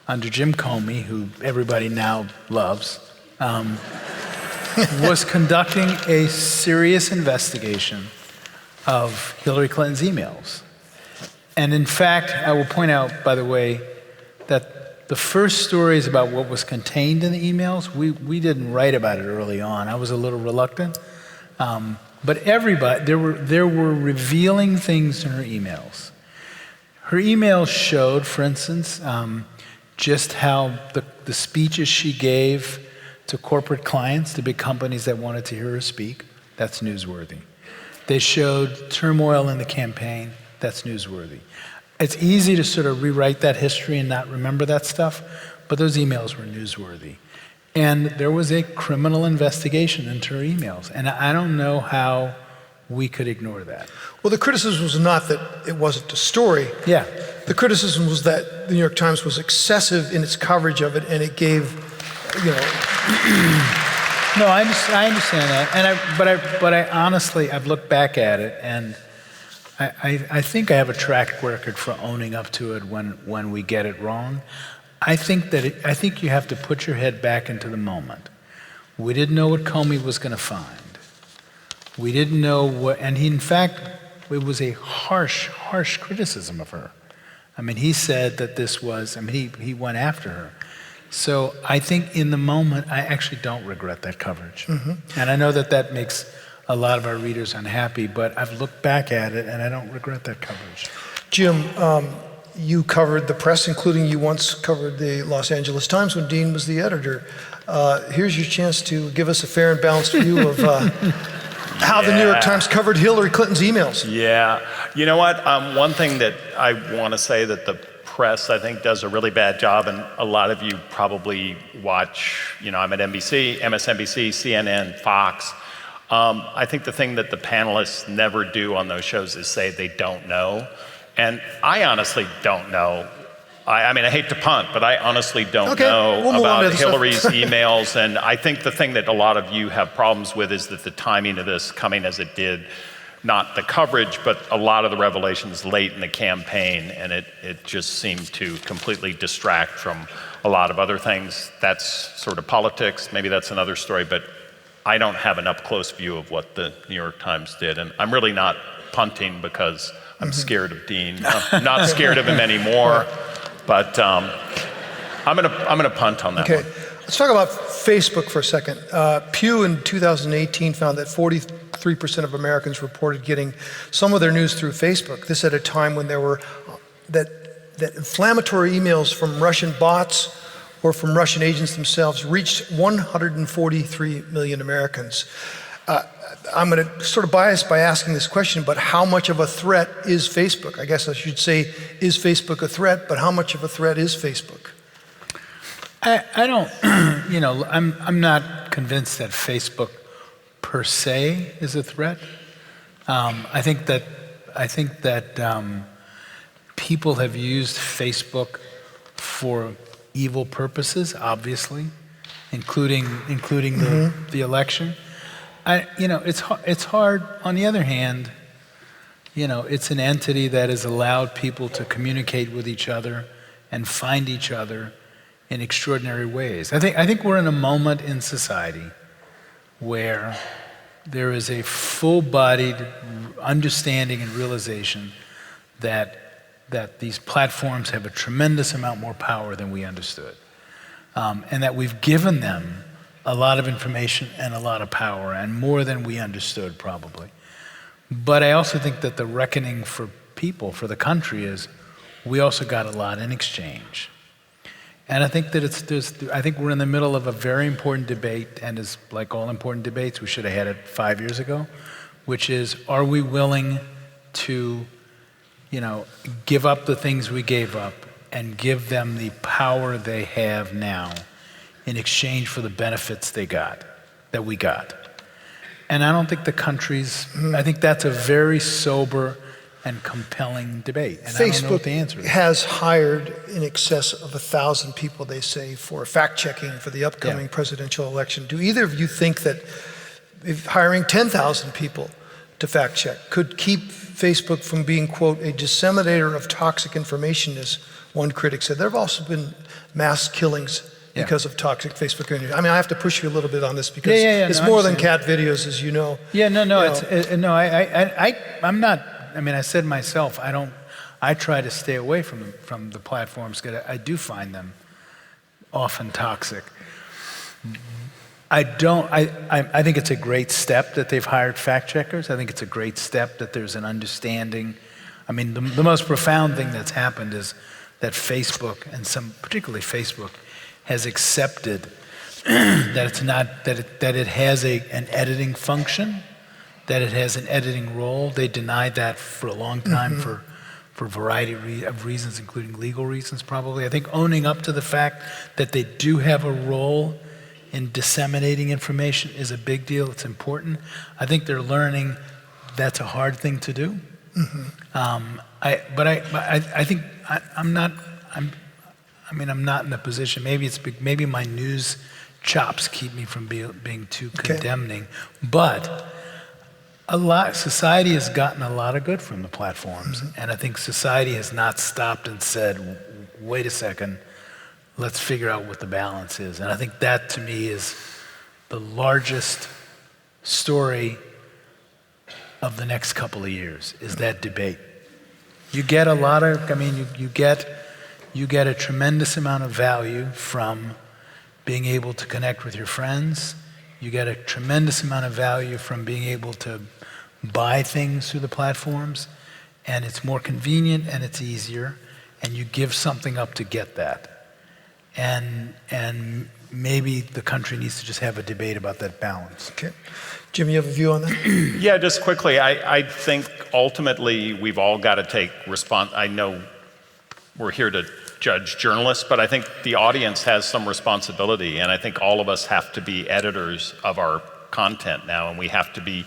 under Jim Comey, who everybody now loves, was conducting a serious investigation of Hillary Clinton's emails. And in fact, I will point out, by the way, that the first stories about what was contained in the emails, we didn't write about it early on. I was a little reluctant. But everybody, there were revealing things in her emails. Her emails showed, for instance, just how the speeches she gave to corporate clients, to big companies that wanted to hear her speak, that's newsworthy. They showed turmoil in the campaign, that's newsworthy. It's easy to sort of rewrite that history and not remember that stuff, but those emails were newsworthy. And there was a criminal investigation into her emails, and I don't know how we could ignore that. Well, the criticism was not that it wasn't a story. Yeah. The criticism was that the New York Times was excessive in its coverage of it, and it gave, No, I understand that, and but I honestly, I've looked back at it, and I think I have a track record for owning up to it when we get it wrong. I think you have to put your head back into the moment. We didn't know what Comey was going to find. We didn't know and he, in fact, it was a harsh criticism of her. I mean, he said that he went after her. So I think in the moment, I actually don't regret that coverage. Mm-hmm. And I know that makes a lot of our readers unhappy, but I've looked back at it and I don't regret that coverage. Jim, you covered the press, including you once covered the Los Angeles Times when Dean was the editor. Here's your chance to give us a fair and balanced view of how the New York Times covered Hillary Clinton's emails. Yeah. You know what? One thing that I want to say that the press, I think, does a really bad job, and a lot of you probably watch, I'm at NBC, MSNBC, CNN, Fox. I think the thing that the panelists never do on those shows is say they don't know. And I honestly don't know. I mean, I hate to punt, but I honestly don't know about Hillary's emails. And I think the thing that a lot of you have problems with is that the timing of this coming as it did, not the coverage, but a lot of the revelations late in the campaign. And it just seemed to completely distract from a lot of other things. That's sort of politics. Maybe that's another story. But I don't have an up-close view of what the New York Times did. And I'm really not punting because I'm scared of Dean. I'm not scared of him anymore, but I'm gonna punt on that one. Let's talk about Facebook for a second. Pew in 2018 found that 43% of Americans reported getting some of their news through Facebook. This at a time when there were that inflammatory emails from Russian bots or from Russian agents themselves reached 143 million Americans. I'm going to sort of bias by asking this question, but how much of a threat is Facebook? I guess I should say, is Facebook a threat, but how much of a threat is Facebook? I don't, I'm not convinced that Facebook per se is a threat. I think that people have used Facebook for evil purposes, obviously, including the election. It's hard. On the other hand, it's an entity that has allowed people to communicate with each other and find each other in extraordinary ways. I think we're in a moment in society where there is a full-bodied understanding and realization that these platforms have a tremendous amount more power than we understood, and that we've given them a lot of information and a lot of power, and more than we understood probably. But I also think that the reckoning for people, for the country, is we also got a lot in exchange. And I think that I think we're in the middle of a very important debate, and as like all important debates, we should have had it 5 years ago, which is, are we willing to, give up the things we gave up and give them the power they have now in exchange for the benefits that we got. And I don't think the countries, I think that's a very sober and compelling debate. And I don't know what the answer Facebook is. has hired in excess of 1,000 people, they say, for fact-checking for the upcoming presidential election. Do either of you think that if hiring 10,000 people to fact-check could keep Facebook from being, quote, a disseminator of toxic information, as one critic said? There have also been mass killings because of toxic Facebook community. I mean, I have to push you a little bit on this because it's more than cat videos, as you know. I'm not. I mean, I said myself, I try to stay away from the platforms because I do find them often toxic. I think it's a great step that they've hired fact checkers. I think it's a great step that there's an understanding. I mean, the most profound thing that's happened is that Facebook, and particularly Facebook, has accepted that it's not that it has an editing function, that it has an editing role. They denied that for a long time for a variety of reasons, including legal reasons probably. I think owning up to the fact that they do have a role in disseminating information is a big deal. It's important. I think they're learning that's a hard thing to do. I'm not in the position. Maybe my news chops keep me from being too condemning. But society has gotten a lot of good from the platforms, and I think society has not stopped and said, "Wait a second, let's figure out what the balance is." And I think that, to me, is the largest story of the next couple of years, is that debate. You get a lot of, you get a tremendous amount of value from being able to connect with your friends. You get a tremendous amount of value from being able to buy things through the platforms, and it's more convenient and it's easier, and you give something up to get that. And maybe the country needs to just have a debate about that balance. Okay. Jim, you have a view on that? Yeah, just quickly, I think ultimately we've all got to take I know we're here to judge journalists, but I think the audience has some responsibility, and I think all of us have to be editors of our content now, and we have to be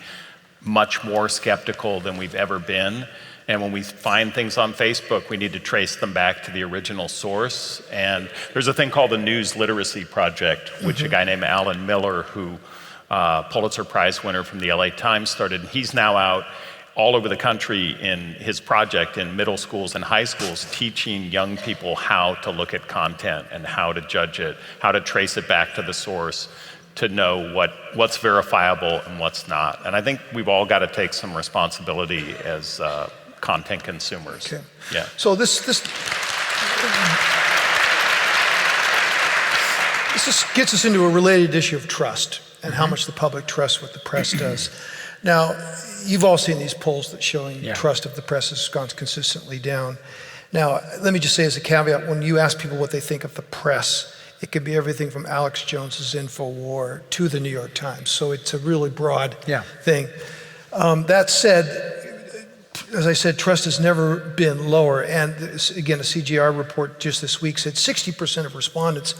much more skeptical than we've ever been. And when we find things on Facebook, we need to trace them back to the original source. And there's a thing called the News Literacy Project, which a guy named Alan Miller, who Pulitzer Prize winner from the LA Times, started. He's now out all over the country in his project in middle schools and high schools, teaching young people how to look at content and how to judge it, how to trace it back to the source, to know what's verifiable and what's not. And I think we've all got to take some responsibility as content consumers. Okay. Yeah. So this gets us into a related issue of trust and how much the public trusts what the press does. Now, you've all seen these polls that showing trust of the press has gone consistently down. Now, let me just say as a caveat, when you ask people what they think of the press, it could be everything from Alex Jones's InfoWar to the New York Times. So it's a really broad thing. That said, as I said, trust has never been lower. And again, a CGR report just this week said 60% of respondents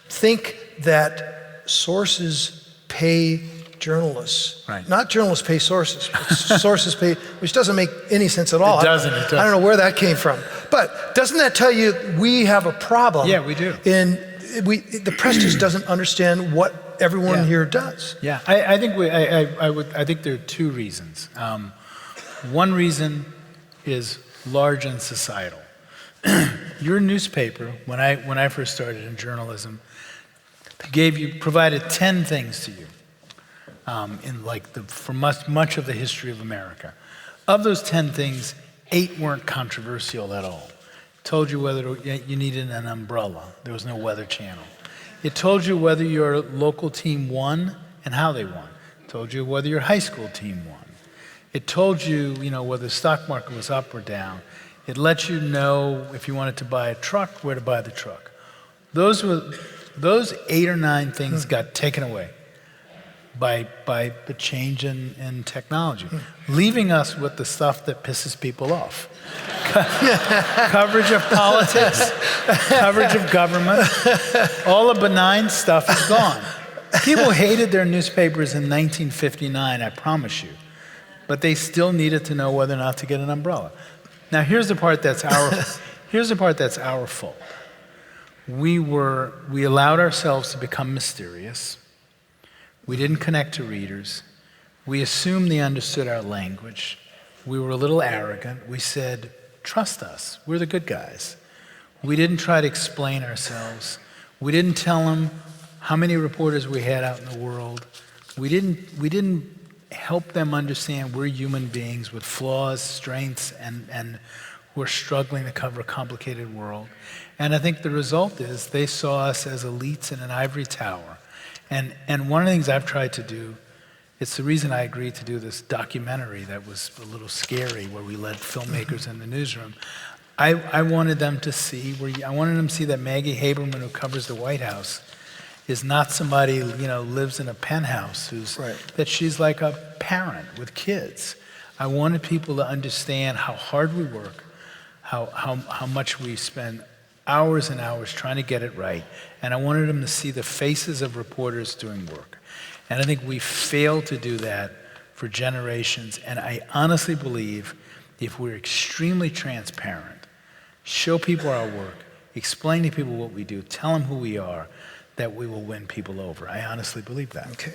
think that sources pay journalists. Right. Not journalists pay sources, but sources pay, which doesn't make any sense at all. It doesn't. I don't know where that came from. But doesn't that tell you we have a problem? Yeah, we do. The press just doesn't understand what everyone here does. Yeah, I think there are two reasons. One reason is large and societal. Your newspaper, when I first started in journalism, provided 10 things to you for much of the history of America. Of those 10 things, 8 weren't controversial at all. It told you whether you needed an umbrella. There was no Weather Channel. It told you whether your local team won and how they won. It told you whether your high school team won. It told you, whether the stock market was up or down. It let you know if you wanted to buy a truck, where to buy the truck. Those 8 or 9 things got taken away by the change in technology, leaving us with the stuff that pisses people off. Coverage of politics, coverage of government, all the benign stuff is gone. People hated their newspapers in 1959, I promise you. but they still needed to know whether or not to get an umbrella. Now, here's the part that's our fault. We allowed ourselves to become mysterious. We didn't connect to readers. We assumed they understood our language. We were a little arrogant. We said, trust us. We're the good guys. We didn't try to explain ourselves. We didn't tell them how many reporters we had out in the world. We didn't help them understand we're human beings with flaws, strengths, and we're struggling to cover a complicated world. And I think the result is they saw us as elites in an ivory tower. And one of the things I've tried to do, it's the reason I agreed to do this documentary that was a little scary, where we led filmmakers in the newsroom. I wanted them to see that Maggie Haberman, who covers the White House, is not somebody lives in a penthouse that she's like a parent with kids. I wanted people to understand how hard we work, how much we spend hours and hours trying to get it right. And I wanted them to see the faces of reporters doing work. And I think we failed to do that for generations. And I honestly believe if we're extremely transparent, show people our work, explain to people what we do, tell them who we are, that we will win people over. I honestly believe that. Okay.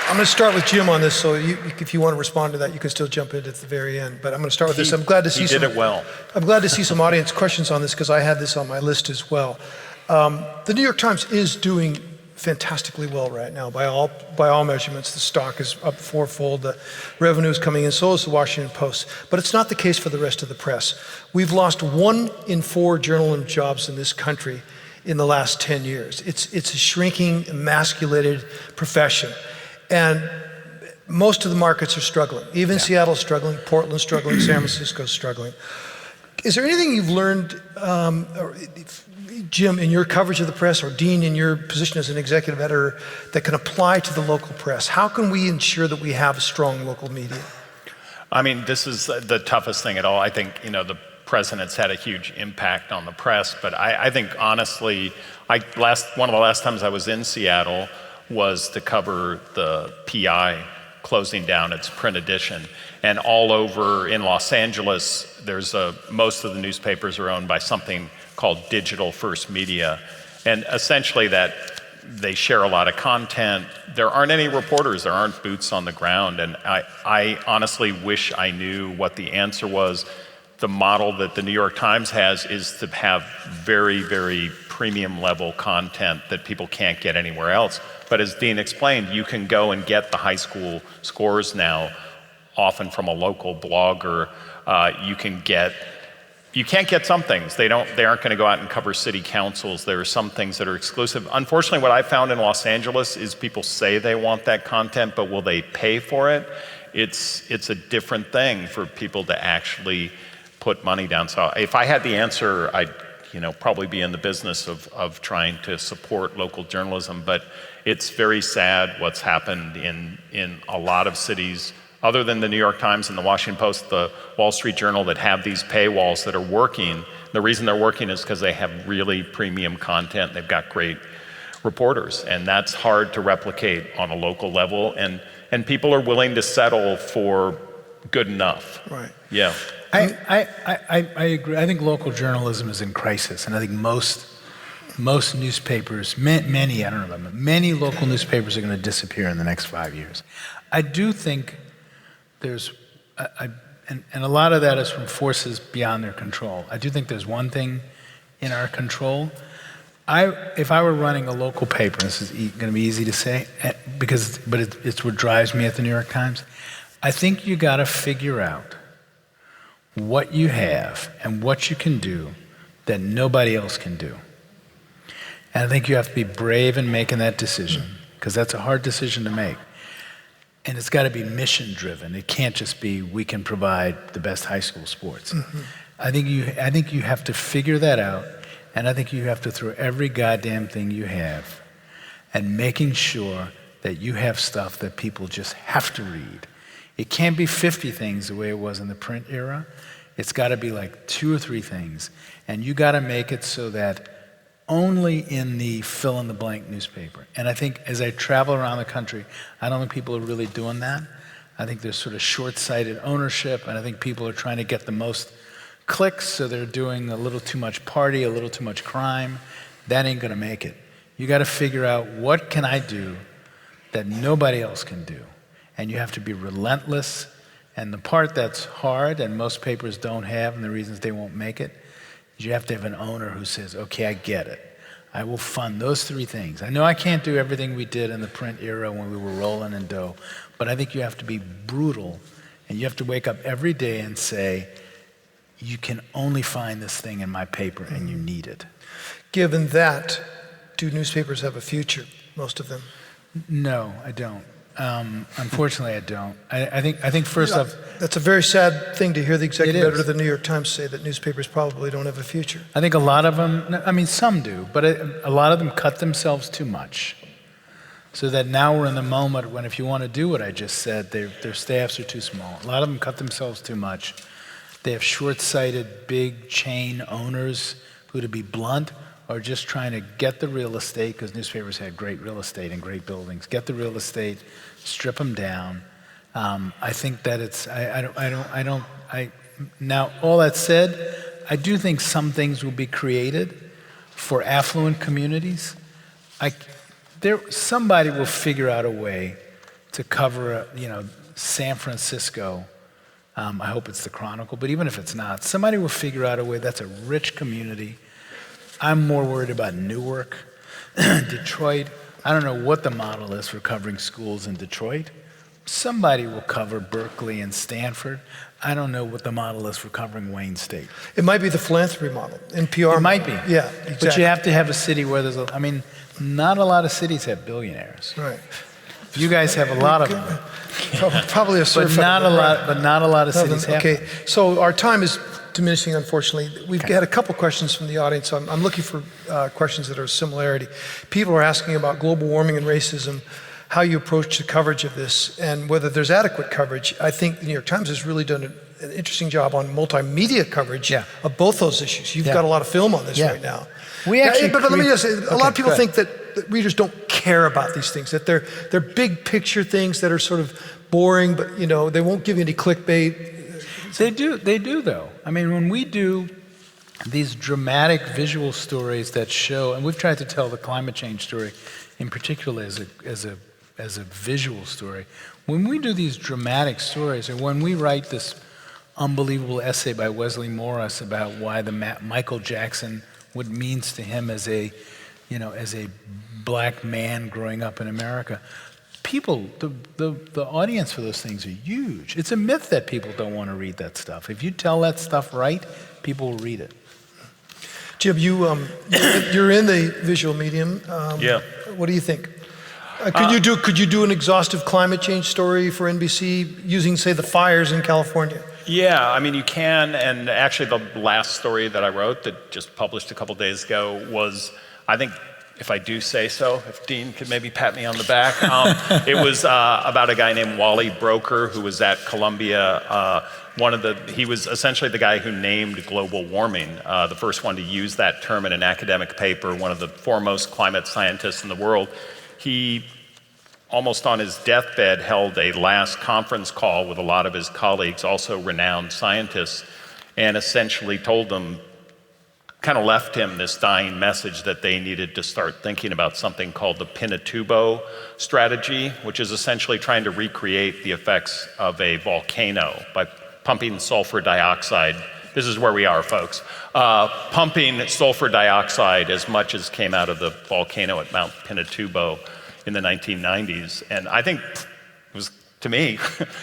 I'm going to start with Jim on this, so if you want to respond to that, you can still jump in at the very end. But I'm going to start with this. I'm glad to see he did it well. I'm glad to see some audience questions on this, because I had this on my list as well. The New York Times is doing fantastically well right now by all measurements. The stock is up fourfold. The revenue is coming in. So is the Washington Post. But it's not the case for the rest of the press. We've lost 1 in 4 journalism jobs in this country in the last 10 years. It's a shrinking, emasculated profession. And most of the markets are struggling. Even Seattle's struggling, Portland's struggling, San Francisco's struggling. Is there anything you've learned, Jim, in your coverage of the press, or Dean, in your position as an executive editor, that can apply to the local press? How can we ensure that we have strong local media? I mean, this is the toughest thing at all. I think, the president's had a huge impact on the press, but I think, honestly, one of the last times I was in Seattle was to cover the PI closing down its print edition. And all over in Los Angeles, most of the newspapers are owned by something called Digital First Media. And essentially that they share a lot of content. There aren't any reporters, there aren't boots on the ground. And I honestly wish I knew what the answer was. The model that the New York Times has is to have very, very premium level content that people can't get anywhere else. But as Dean explained, you can go and get the high school scores now, often from a local blogger. You can't get some things. They aren't going to go out and cover city councils. There are some things that are exclusive. Unfortunately, what I found in Los Angeles is people say they want that content, but will they pay for it? It's a different thing for people to actually put money down. So if I had the answer, I'd probably be in the business of trying to support local journalism. But it's very sad what's happened in a lot of cities, other than the New York Times and the Washington Post, the Wall Street Journal, that have these paywalls that are working. The reason they're working is because they have really premium content. They've got great reporters, and that's hard to replicate on a local level. And people are willing to settle for good enough. Right. Yeah. I agree. I think local journalism is in crisis, and I think most newspapers, many local newspapers are going to disappear in the next 5 years. I do think there's, and a lot of that is from forces beyond their control. I do think there's one thing in our control. If I were running a local paper, this is going to be easy to say, but it's what drives me at the New York Times. I think you got to figure out what you have and what you can do that nobody else can do. And I think you have to be brave in making that decision, because that's a hard decision to make. And it's got to be mission driven. It can't just be, we can provide the best high school sports. Mm-hmm. I think you have to figure that out, and I think you have to throw every goddamn thing you have and making sure that you have stuff that people just have to read. It can't be 50 things the way it was in the print era. It's got to be like 2 or 3 things. And you got to make it so that only in the fill-in-the-blank newspaper. And I think as I travel around the country, I don't think people are really doing that. I think there's sort of short-sighted ownership, and I think people are trying to get the most clicks, so they're doing a little too much party, a little too much crime. That ain't gonna make it. You gotta figure out, what can I do that nobody else can do? And you have to be relentless. And the part that's hard, and most papers don't have, and the reasons they won't make it, is you have to have an owner who says, okay, I get it. I will fund those 3 things. I know I can't do everything we did in the print era when we were rolling in dough, but I think you have to be brutal, and you have to wake up every day and say, you can only find this thing in my paper, and you need it. Given that, do newspapers have a future, most of them? No, I don't. Unfortunately, I don't. I think first off, that's a very sad thing to hear the executive editor of the New York Times say, that newspapers probably don't have a future. I think a lot of them, I mean, some do, but a lot of them cut themselves too much. So that now we're in the moment when, if you want to do what I just said, their staffs are too small. A lot of them cut themselves too much. They have short-sighted, big chain owners who, to be blunt, are just trying to get the real estate, because newspapers had great real estate and great buildings. Get the real estate, strip them down. I think that it's. Now, all that said, I do think some things will be created for affluent communities. Somebody will figure out a way to cover, San Francisco. I hope it's the Chronicle, but even if it's not, somebody will figure out a way. That's a rich community. I'm more worried about Newark, Detroit. I don't know what the model is for covering schools in Detroit. Somebody will cover Berkeley and Stanford. I don't know what the model is for covering Wayne State. It might be the philanthropy model, NPR. It might be. Yeah, exactly. But you have to have a city where there's not a lot of cities have billionaires. Right. You guys have a lot of them. Probably a surfeit. But not a lot of cities have them. Okay, so our time is diminishing, unfortunately. We've had a couple questions from the audience. So I'm looking for questions that are similarity. People are asking about global warming and racism, how you approach the coverage of this, and whether there's adequate coverage. I think the New York Times has really done an interesting job on multimedia coverage of both those issues. You've got a lot of film on this right now. But let me just say, a lot of people think that readers don't care about these things, that they're big picture things that are sort of boring, but they won't give you any clickbait. They do though. I mean, when we do these dramatic visual stories that show, and we've tried to tell the climate change story in particular as a visual story. When we do these dramatic stories, or when we write this unbelievable essay by Wesley Morris about why Michael Jackson, what it means to him as a black man growing up in America, people, the audience for those things are huge. It's a myth that people don't want to read that stuff. If you tell that stuff right, people will read it. Jim, you're in the visual medium. What do you think? Could you do an exhaustive climate change story for NBC using, say, the fires in California? Yeah, I mean, you can, and actually the last story that I wrote that just published a couple days ago was, I think, if I do say so, if Dean could maybe pat me on the back, it was about a guy named Wally Broker, who was at Columbia. He was essentially the guy who named global warming, the first one to use that term in an academic paper, one of the foremost climate scientists in the world. He, almost on his deathbed, held a last conference call with a lot of his colleagues, also renowned scientists, and essentially told them, kind of left him this dying message that they needed to start thinking about something called the Pinatubo strategy, which is essentially trying to recreate the effects of a volcano by pumping sulfur dioxide. This is where we are, folks. Pumping sulfur dioxide as much as came out of the volcano at Mount Pinatubo in the 1990s. And I think it was, to me,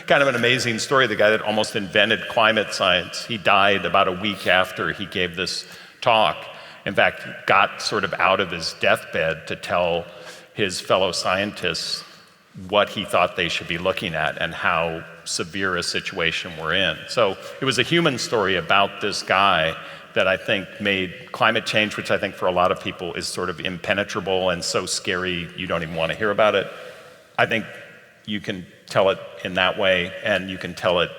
kind of an amazing story. The guy that almost invented climate science, he died about a week after he gave this talk. In fact, got sort of out of his deathbed to tell his fellow scientists what he thought they should be looking at and how severe a situation we're in. So it was a human story about this guy that I think made climate change, which I think for a lot of people is sort of impenetrable and so scary you don't even want to hear about it. I think you can tell it in that way, and you can tell it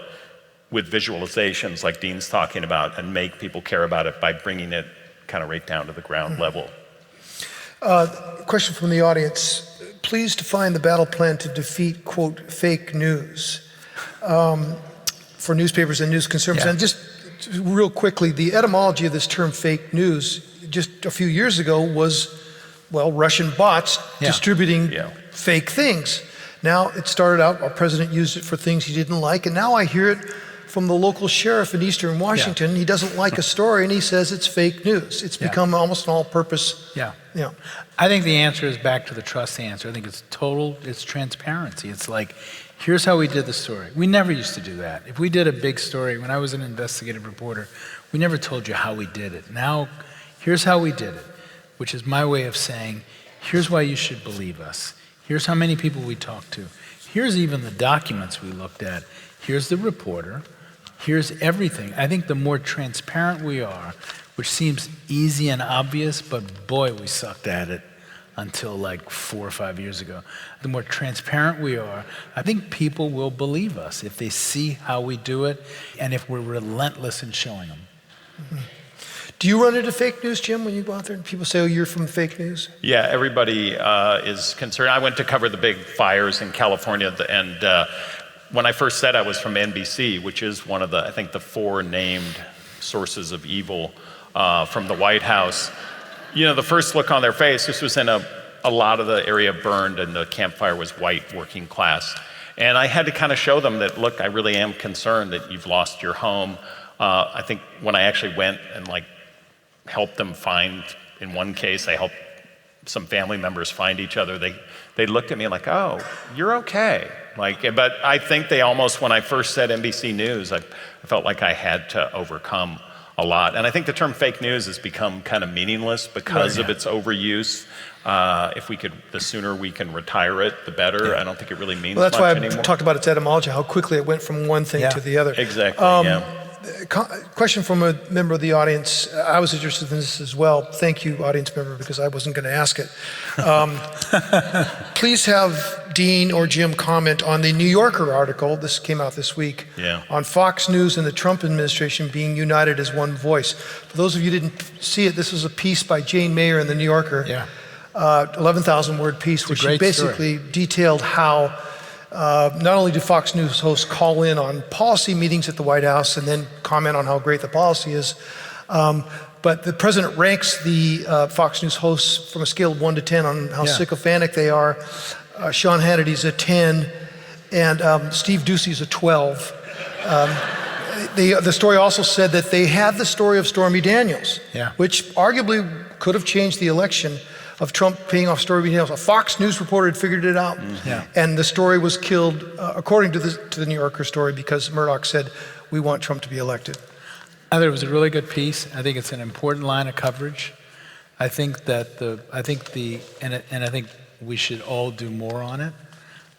with visualizations like Dean's talking about, and make people care about it by bringing it kind of right down to the ground level. Question from the audience. Please define the battle plan to defeat, quote, fake news for newspapers and news consumers. Yeah. And just real quickly, the etymology of this term fake news just a few years ago was, well, Russian bots distributing fake things. Now it started out, our president used it for things he didn't like, and now I hear it from the local sheriff in Eastern Washington. Yeah. He doesn't like a story and he says it's fake news. It's become almost an all-purpose. I think the answer is back to the trust answer. I think it's transparency. It's like, here's how we did the story. We never used to do that. If we did a big story, when I was an investigative reporter, we never told you how we did it. Now, here's how we did it, which is my way of saying, here's why you should believe us. Here's how many people we talked to. Here's even the documents we looked at. Here's the reporter. Here's everything. I think the more transparent we are, which seems easy and obvious, but boy, we sucked at it until like 4 or 5 years ago. The more transparent we are, I think people will believe us if they see how we do it and if we're relentless in showing them. Mm-hmm. Do you run into fake news, Jim, when you go out there and people say, oh, you're from fake news? Yeah, everybody is concerned. I went to cover the big fires in California, and when I first said I was from NBC, which is one of the, I think, the 4 named sources of evil from the White House, you know, the first look on their face, this was in a lot of the area burned and the campfire was white, working class. And I had to kind of show them that, look, I really am concerned that you've lost your home. I think when I actually went and helped them find, in one case, I helped some family members find each other, they looked at me like, oh, you're okay. But I think they almost, when I first said NBC News, I felt like I had to overcome a lot. And I think the term fake news has become kind of meaningless because of its overuse. The sooner we can retire it, the better. Yeah. I don't think it really means much anymore. That's why I talked about its etymology, how quickly it went from one thing to the other. Exactly, Question from a member of the audience. I was interested in this as well. Thank you, audience member, because I wasn't going to ask it. Please have Dean or Jim comment on the New Yorker article, this came out this week, on Fox News and the Trump administration being united as one voice. For those of you who didn't see it, this was a piece by Jane Mayer in the New Yorker, 11,000-word piece, where she basically detailed how not only do Fox News hosts call in on policy meetings at the White House and then comment on how great the policy is, but the president ranks the Fox News hosts from a scale of 1 to 10 on how sycophantic they are. Sean Hannity's a 10, and Steve Doocy's a 12. The story also said that they had the story of Stormy Daniels, which arguably could have changed the election, of Trump paying off Stormy Daniels. A Fox News reporter had figured it out, and the story was killed, according to the New Yorker story, because Murdoch said, we want Trump to be elected. I thought it was a really good piece. I think it's an important line of coverage. I think we should all do more on it.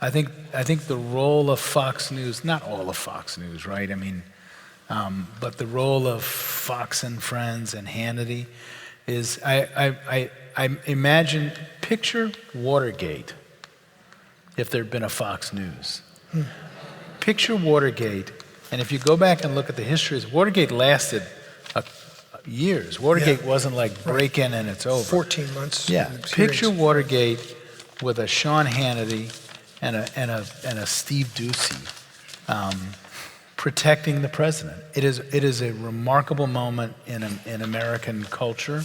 I think the role of Fox News, not all of Fox News, right? I mean, but the role of Fox and Friends and Hannity is, I imagine, picture Watergate if there'd been a Fox News. Picture Watergate, and if you go back and look at the histories, Watergate lasted years. Watergate wasn't like break in and it's over. 14 months. Yeah, picture Watergate with a Sean Hannity and a Steve Doocy protecting the president. It is a remarkable moment in American culture.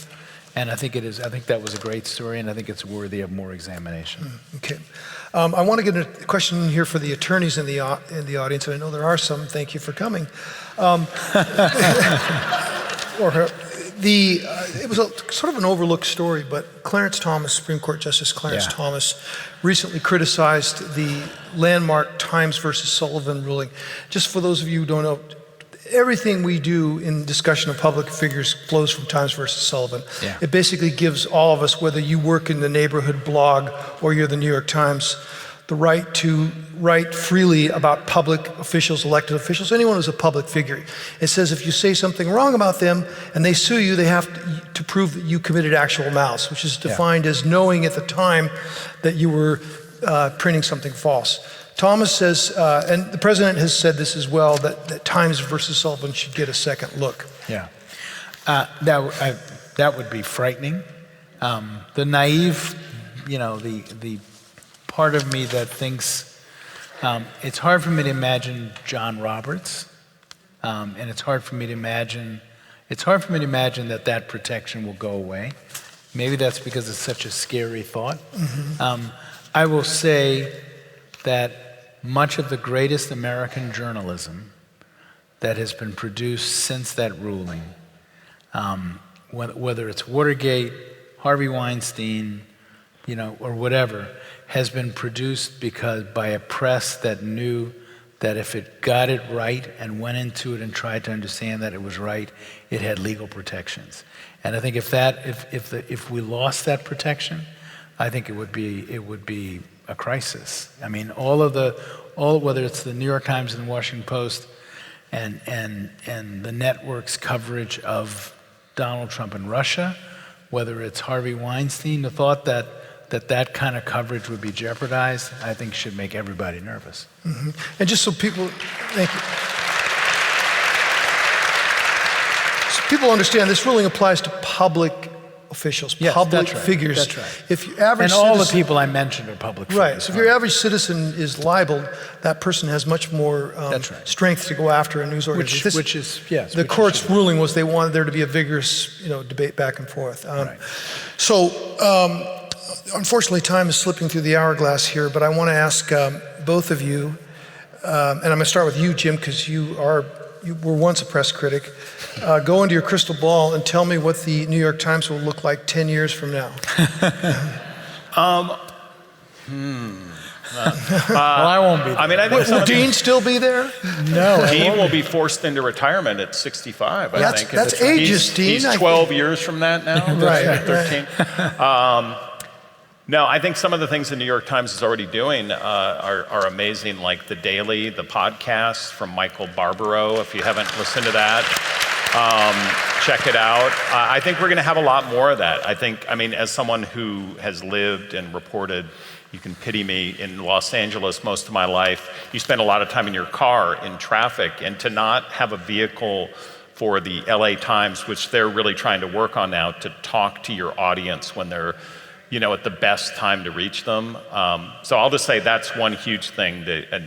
And I think that was a great story, and I think it's worthy of more examination. Okay. I want to get a question here for the attorneys in the audience, and I know there are some. Thank you for coming. It was sort of an overlooked story, but Clarence Thomas, Supreme Court Justice Clarence Thomas, recently criticized the landmark Times versus Sullivan ruling. Just for those of you who don't know, everything we do in discussion of public figures flows from Times versus Sullivan. It basically gives all of us, whether you work in the neighborhood blog or you're the New York Times, the right to write freely about public officials, elected officials, anyone who's a public figure. It says if you say something wrong about them and they sue you, they have to prove that you committed actual malice, which is defined as knowing at the time that you were printing something false. Thomas says, and the president has said this as well, that Times versus Sullivan should get a second look. That would be frightening. The naive, the part of me that thinks it's hard for me to imagine John Roberts, and it's hard for me to imagine that protection will go away. Maybe that's because it's such a scary thought. I will say that much of the greatest American journalism that has been produced since that ruling, whether it's Watergate, Harvey Weinstein, or whatever, has been produced by a press that knew that if it got it right and went into it and tried to understand that it was right, it had legal protections. And I think if we lost that protection, I think it would be a crisis. I mean, whether it's the New York Times and the Washington Post and the network's coverage of Donald Trump and Russia, whether it's Harvey Weinstein, the thought that kind of coverage would be jeopardized, I think should make everybody nervous. And just so people, thank you. So people understand, this ruling applies to public officials, Yes, public that's right. figures. That's right. If your average And all the citizen- people I mentioned are public figures. Right. So if your average citizen is libeled, that person has much more That's right. strength to go after a news organization. Which is, yes. The which is court's true. ruling was they wanted there to be a vigorous, debate back and forth. Right. So, unfortunately, time is slipping through the hourglass here, but I want to ask both of you, and I'm going to start with you, Jim, because you were once a press critic. Go into your crystal ball and tell me what the New York Times will look like 10 years from now. Well, I won't be there. I mean, I think some Will of the- Dean still be there? No. Dean will be forced into retirement at 65, I That's- think. that's ageist, Dean. He's 12 years from that now, Right, right, 13. No, I think some of the things the New York Times is already doing are amazing, like The Daily, the podcast from Michael Barbaro. If you haven't listened to that, check it out. I think we're going to have a lot more of that. I mean, as someone who has lived and reported, you can pity me, in Los Angeles most of my life, you spend a lot of time in your car in traffic, and to not have a vehicle for the LA Times, which they're really trying to work on now, to talk to your audience when they're at the best time to reach them. So I'll just say that's one huge thing that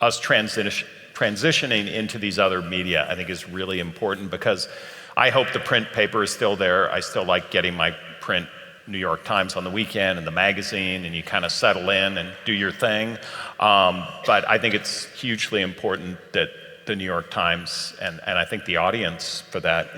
us transitioning into these other media, I think, is really important, because I hope the print paper is still there. I still like getting my print New York Times on the weekend and the magazine, and you kind of settle in and do your thing. But I think it's hugely important that the New York Times, and I think the audience for that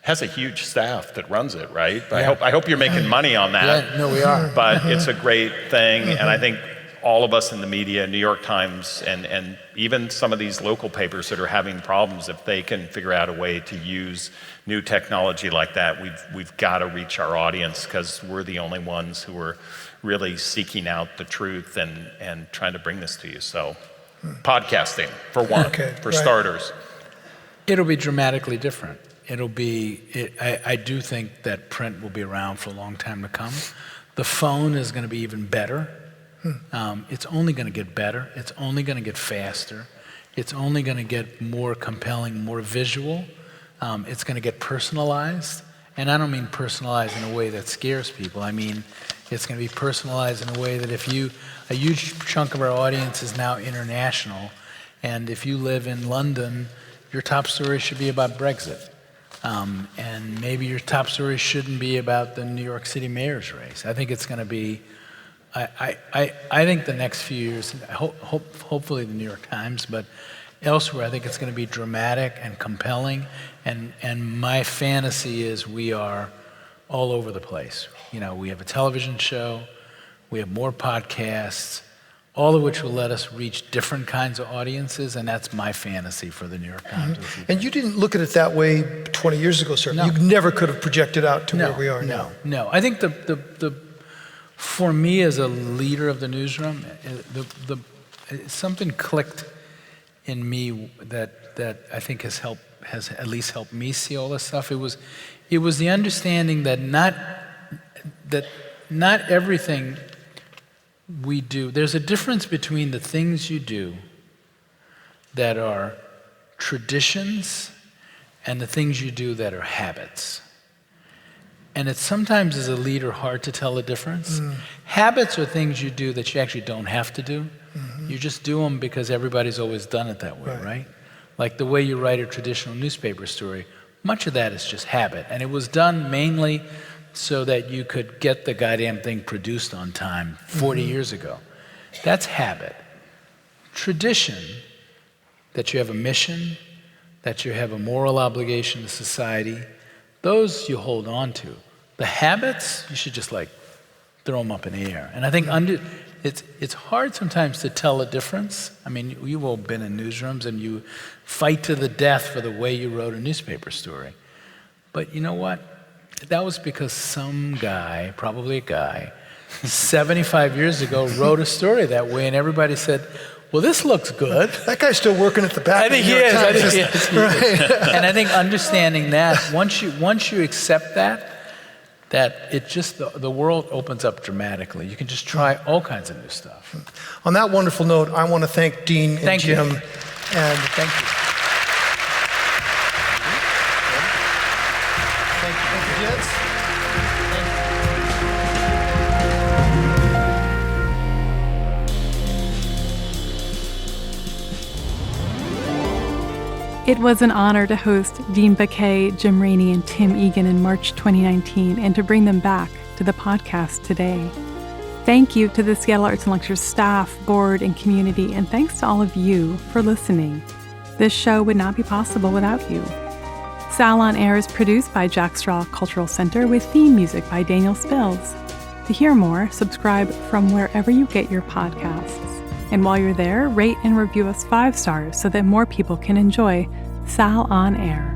has a huge staff that runs it, right? Yeah. I hope you're making money on that. Yeah, no, we are. But it's a great thing, and I think all of us in the media, New York Times, and even some of these local papers that are having problems, if they can figure out a way to use new technology like that, we've got to reach our audience, because we're the only ones who are really seeking out the truth and trying to bring this to you. So, podcasting, for one, for starters. It'll be dramatically different. I do think that print will be around for a long time to come. The phone is going to be even better. It's only going to get better. It's only going to get faster. It's only going to get more compelling, more visual. It's going to get personalized. And I don't mean personalized in a way that scares people. I mean, it's going to be personalized in a way that a huge chunk of our audience is now international. And if you live in London, your top story should be about Brexit. And maybe your top story shouldn't be about the New York City mayor's race. I think it's going to be, I think the next few years, hopefully the New York Times, but elsewhere, I think it's going to be dramatic and compelling. And my fantasy is we are all over the place. We have a television show, we have more podcasts, all of which will let us reach different kinds of audiences, and that's my fantasy for the New York Times. And you didn't look at it that way 20 years ago, sir. No. You never could have projected out to where we are now. No. I think for me as a leader of the newsroom, something clicked in me that I think has at least helped me see all this stuff. It was the understanding that not everything we do, there's a difference between the things you do that are traditions and the things you do that are habits. And it's sometimes as a leader hard to tell the difference. Habits are things you do that you actually don't have to do. You just do them because everybody's always done it that way, right? Like the way you write a traditional newspaper story, much of that is just habit. And it was done mainly so that you could get the goddamn thing produced on time 40 years ago. That's habit. Tradition, that you have a mission, that you have a moral obligation to society, those you hold on to. The habits, you should just like throw them up in the air. And I think it's hard sometimes to tell a difference. I mean, you've all been in newsrooms and you fight to the death for the way you wrote a newspaper story. But you know what? That was because some guy, probably a guy, 75 years ago wrote a story that way and everybody said, well, this looks good. That guy's still working at the back. I think he is. And I think understanding that, once you accept that it just, the world opens up dramatically. You can just try all kinds of new stuff. On that wonderful note, I want to thank Dean and Jim. And thank you. Thank you, gents. It was an honor to host Dean Baquet, Jim Rainey, and Tim Egan in March 2019 and to bring them back to the podcast today. Thank you to the Seattle Arts and Lectures staff, board, and community, and thanks to all of you for listening. This show would not be possible without you. Sal on Air is produced by Jack Straw Cultural Center with theme music by Daniel Spills. To hear more, subscribe from wherever you get your podcasts. And while you're there, rate and review us 5 stars so that more people can enjoy Sal on Air.